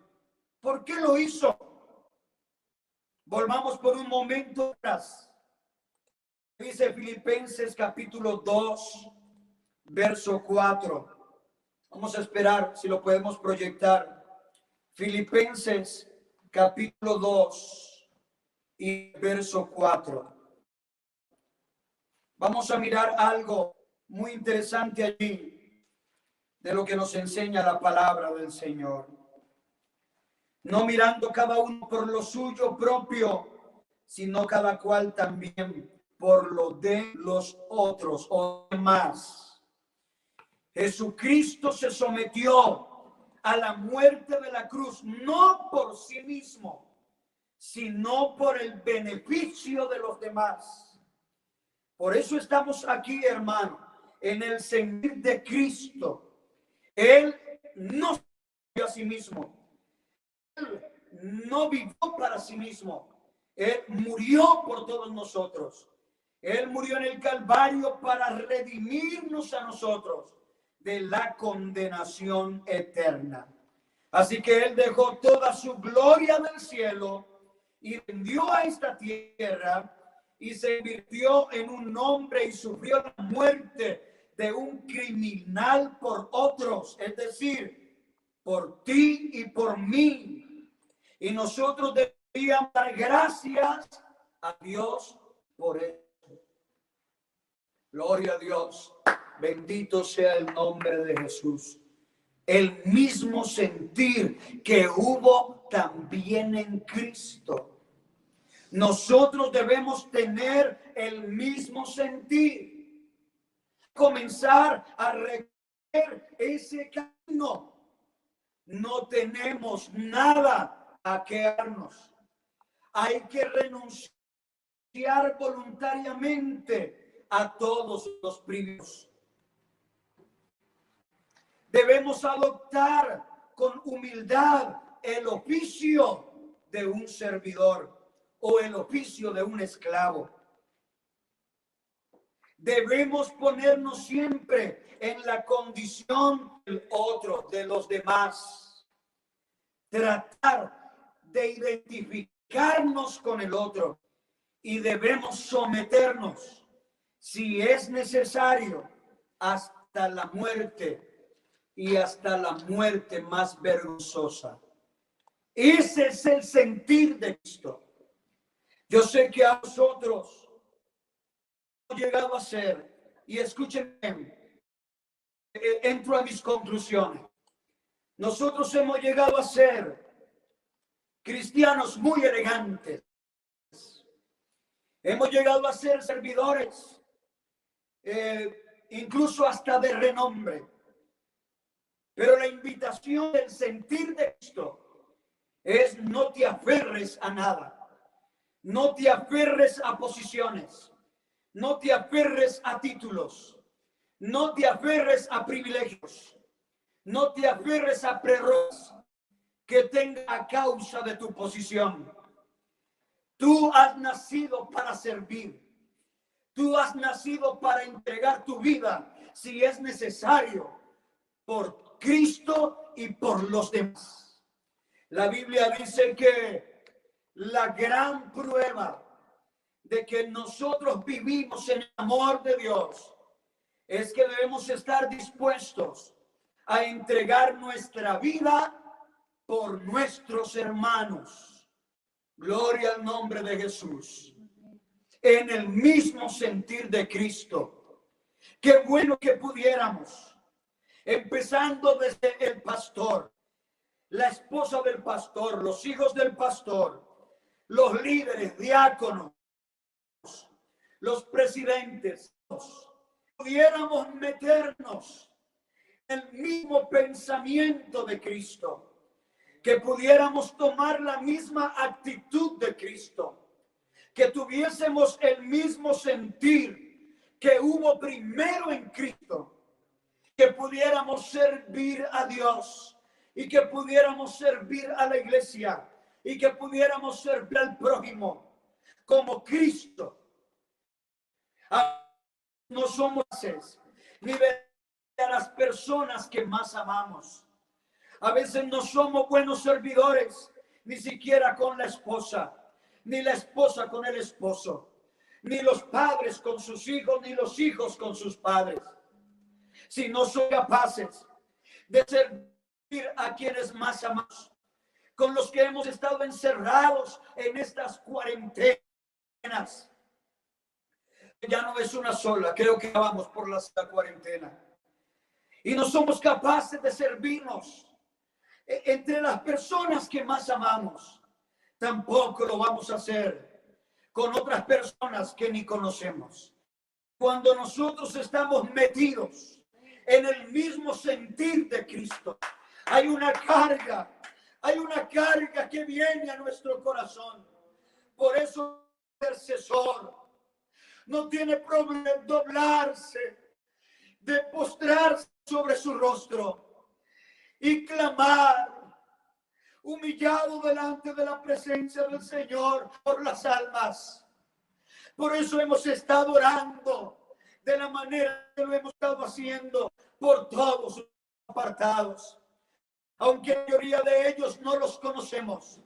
¿Por qué lo hizo? Volvamos por un momento atrás. Dice Filipenses capítulo 2, verso 4. Vamos a esperar si lo podemos proyectar. Filipenses capítulo 2 y verso 4. Vamos a mirar algo muy interesante allí de lo que nos enseña la palabra del Señor. No mirando cada uno por lo suyo propio, sino cada cual también por lo de los otros o demás. Jesucristo se sometió a la muerte de la cruz, no por sí mismo, sino por el beneficio de los demás. Por eso estamos aquí, hermano, en el sentir de Cristo. Él no se vivió a sí mismo. Él no vivió para sí mismo. Él murió por todos nosotros. Él murió en el Calvario para redimirnos a nosotros de la condenación eterna. Así que Él dejó toda su gloria del cielo y vendió a esta tierra y se convirtió en un hombre y sufrió la muerte de un criminal por otros, es decir, por ti y por mí. Y nosotros deberíamos dar gracias a Dios por eso. Gloria a Dios. Bendito sea el nombre de Jesús. El mismo sentir que hubo también en Cristo. Nosotros debemos tener el mismo sentir. Comenzar a recorrer ese camino. No tenemos nada a quedarnos. Hay que renunciar voluntariamente a todos los privilegios. Debemos adoptar con humildad el oficio de un servidor o el oficio de un esclavo. Debemos ponernos siempre en la condición del otro, de los demás. Tratar de identificarnos con el otro. y debemos someternos, si es necesario, hasta la muerte y hasta la muerte más vergonzosa. Ese es el sentir de Cristo. Yo sé que a vosotros hemos llegado a ser, y escúchenme, entro a mis conclusiones. Nosotros hemos llegado a ser cristianos muy elegantes. Hemos llegado a ser servidores, incluso hasta de renombre. Pero la invitación del sentir de Cristo es: no te aferres a nada. No te aferres a posiciones. No te aferres a títulos. No te aferres a privilegios. No te aferres a prerrogos que tenga a causa de tu posición. Tú has nacido para servir. Tú has nacido para entregar tu vida, si es necesario, por Cristo y por los demás. La Biblia dice que la gran prueba de que nosotros vivimos en el amor de Dios es que debemos estar dispuestos a entregar nuestra vida por nuestros hermanos. Gloria al nombre de Jesús. En el mismo sentir de Cristo. Qué bueno que pudiéramos, empezando desde el pastor, la esposa del pastor, los hijos del pastor, los líderes, diáconos, los presidentes, pudiéramos meternos en el mismo pensamiento de Cristo, que pudiéramos tomar la misma actitud de Cristo, que tuviésemos el mismo sentir que hubo primero en Cristo, que pudiéramos servir a Dios y que pudiéramos servir a la iglesia y que pudiéramos servir al prójimo como Cristo. No somos ni de las personas que más amamos. A veces no somos buenos servidores, ni siquiera con la esposa, ni la esposa con el esposo, ni los padres con sus hijos, ni los hijos con sus padres. Si no son capaces de servir a quienes más amamos, con los que hemos estado encerrados en estas cuarentenas. Ya no es una sola, creo que vamos por la cuarentena. Y no somos capaces de servirnos entre las personas que más amamos. Tampoco lo vamos a hacer con otras personas que ni conocemos. Cuando nosotros estamos metidos en el mismo sentir de Cristo, hay una carga que viene a nuestro corazón. Por eso el intercesor no tiene problema de doblarse, de postrarse sobre su rostro y clamar, humillado delante de la presencia del Señor por las almas. Por eso hemos estado orando de la manera que lo hemos estado haciendo por todos los apartados. Aunque la mayoría de ellos no los conocemos,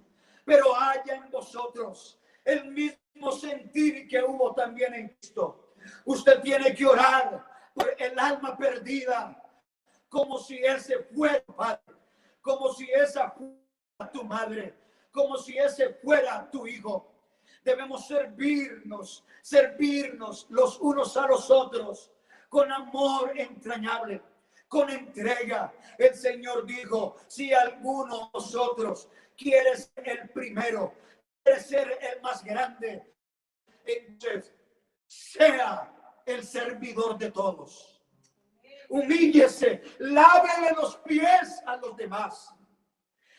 pero haya en vosotros el mismo sentir que hubo también en Cristo. Usted tiene que orar por el alma perdida, como si ese fuera tu padre, como si esa fuera tu madre, como si ese fuera tu hijo. Debemos servirnos los unos a los otros con amor entrañable, con entrega. El Señor dijo: si alguno de vosotros quiere ser el primero, quiere ser el más grande, entonces sea el servidor de todos. Humíllese, lávele los pies a los demás,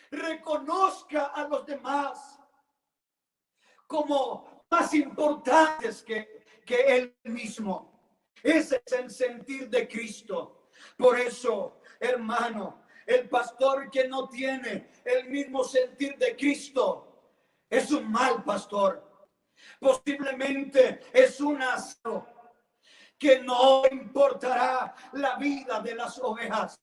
reconozca a los demás como más importantes que él mismo. Ese es el sentir de Cristo. Por eso, hermano, el pastor que no tiene el mismo sentir de Cristo es un mal pastor. Posiblemente es un asno que no importará la vida de las ovejas.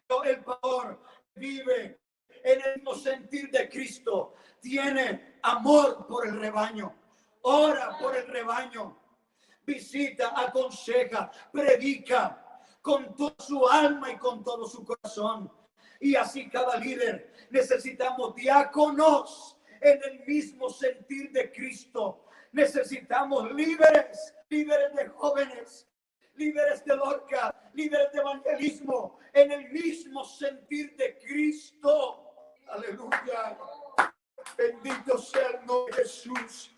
Pero el pastor vive en el mismo sentir de Cristo, tiene amor por el rebaño. ora por el rebaño, visita, aconseja, predica con toda su alma y con todo su corazón. Y así cada líder necesitamos diáconos en el mismo sentir de Cristo. Necesitamos líderes de jóvenes, líderes de Lorca, líderes de evangelismo en el mismo sentir de Cristo. Aleluya. Bendito sea el nombre de Jesús.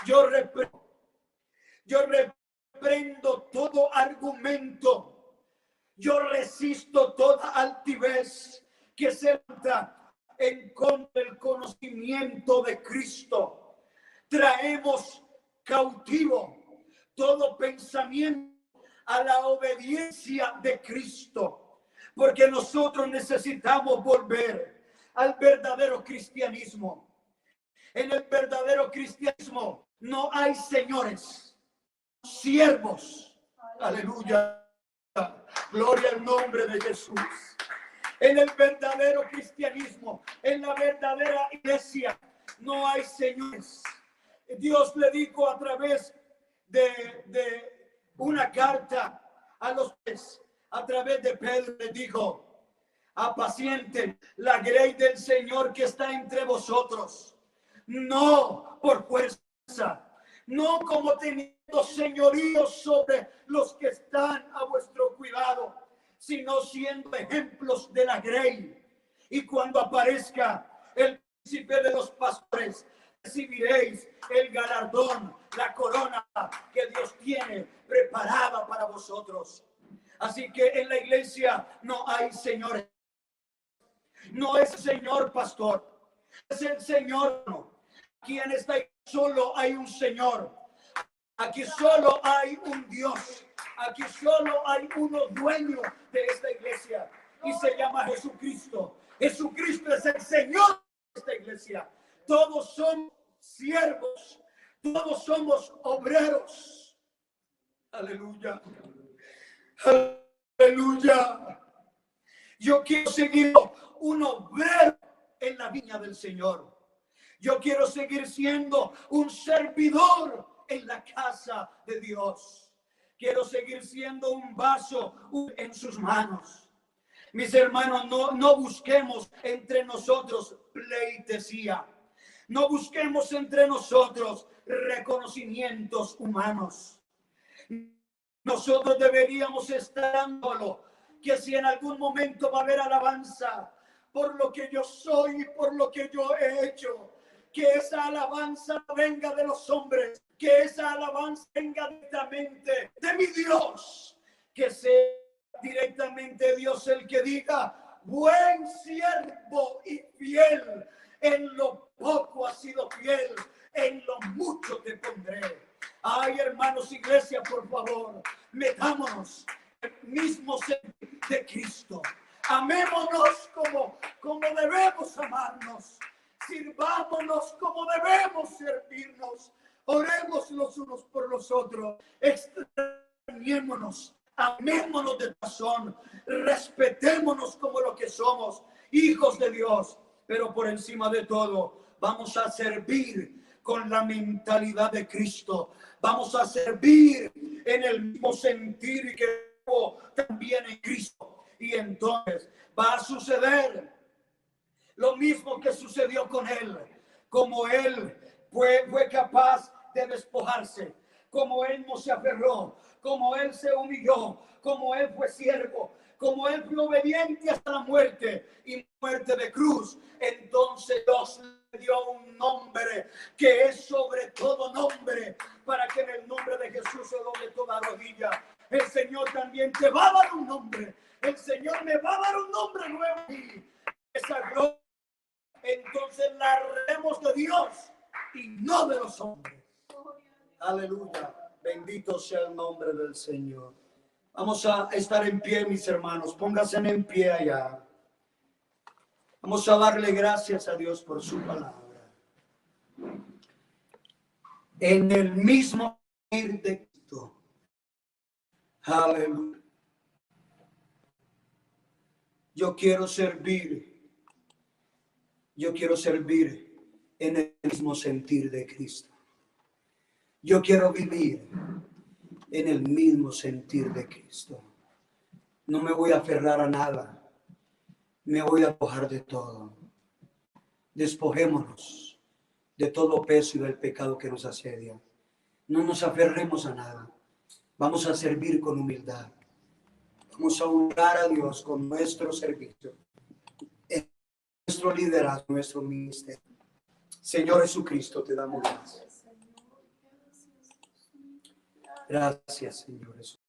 Yo reprendo todo argumento. Yo resisto toda altivez que se levanta en contra del conocimiento de Cristo. Traemos cautivo todo pensamiento a la obediencia de Cristo, porque nosotros necesitamos volver al verdadero cristianismo. En el verdadero cristianismo no hay señores, siervos. Aleluya. Gloria al nombre de Jesús. En el verdadero cristianismo, en la verdadera iglesia, no hay señores. Dios le dijo a través de una carta a los hombres, a través de Pedro, le dijo: apacienten la grey del Señor que está entre vosotros, no por fuerza, no como teniendo señorío sobre los que están a vuestro cuidado, sino siendo ejemplos de la grey. Y cuando aparezca el príncipe de los pastores, recibiréis el galardón, la corona que Dios tiene preparada para vosotros. Así que en la iglesia no hay señores. No es Señor pastor, es el Señor. Aquí en esta iglesia solo hay un Señor. Aquí solo hay un Dios. Aquí solo hay uno dueño de esta iglesia y se llama Jesucristo. Jesucristo es el Señor de esta iglesia. Todos somos siervos, todos somos obreros. Aleluya. Aleluya. Yo quiero seguir un obrero en la viña del Señor. Yo quiero seguir siendo un servidor en la casa de Dios. Quiero seguir siendo un vaso en sus manos. Mis hermanos, no busquemos entre nosotros pleitesía. No busquemos entre nosotros reconocimientos humanos. Nosotros deberíamos estar dándolo, que si en algún momento va a haber alabanza por lo que yo soy y por lo que yo he hecho, que esa alabanza venga de los hombres, que esa alabanza venga directamente de mi Dios, que sea directamente Dios el que diga: buen siervo y fiel, en lo poco has sido fiel, en lo mucho te pondré. Ay, hermanos, iglesia, por favor, metámonos en el mismo sentir de Cristo. Amémonos como debemos amarnos. Sirvámonos como debemos servirnos. Oremos los unos por los otros. Extrañémonos. Amémonos de corazón. Respetémonos como lo que somos, hijos de Dios. Pero por encima de todo, vamos a servir con la mentalidad de Cristo. Vamos a servir en el mismo sentir que también en Cristo. Y entonces va a suceder lo mismo que sucedió con él. Como él fue capaz de despojarse, como él no se aferró, como él se humilló, como él fue siervo, como él fue obediente hasta la muerte y muerte de cruz. Entonces Dios le dio un nombre que es sobre todo nombre, para que en el nombre de Jesús se doble toda rodilla. El Señor también te va a dar un nombre. El Señor me va a dar un nombre nuevo. Esa gloria, entonces la haremos de Dios y no de los hombres. Aleluya. Bendito sea el nombre del Señor. Vamos a estar en pie, mis hermanos. Pónganse en pie allá. Vamos a darle gracias a Dios por su palabra. En el mismo sentir de Cristo. Aleluya. Yo quiero servir en el mismo sentir de Cristo. Yo quiero vivir en el mismo sentir de Cristo. No me voy a aferrar a nada. Me voy a despojar de todo. Despojémonos de todo peso y del pecado que nos asedia. No nos aferremos a nada. Vamos a servir con humildad. Vamos a honrar a Dios con nuestro servicio, en nuestro liderazgo, nuestro ministerio. Señor Jesucristo, te damos gracias. Gracias, Señor Jesús.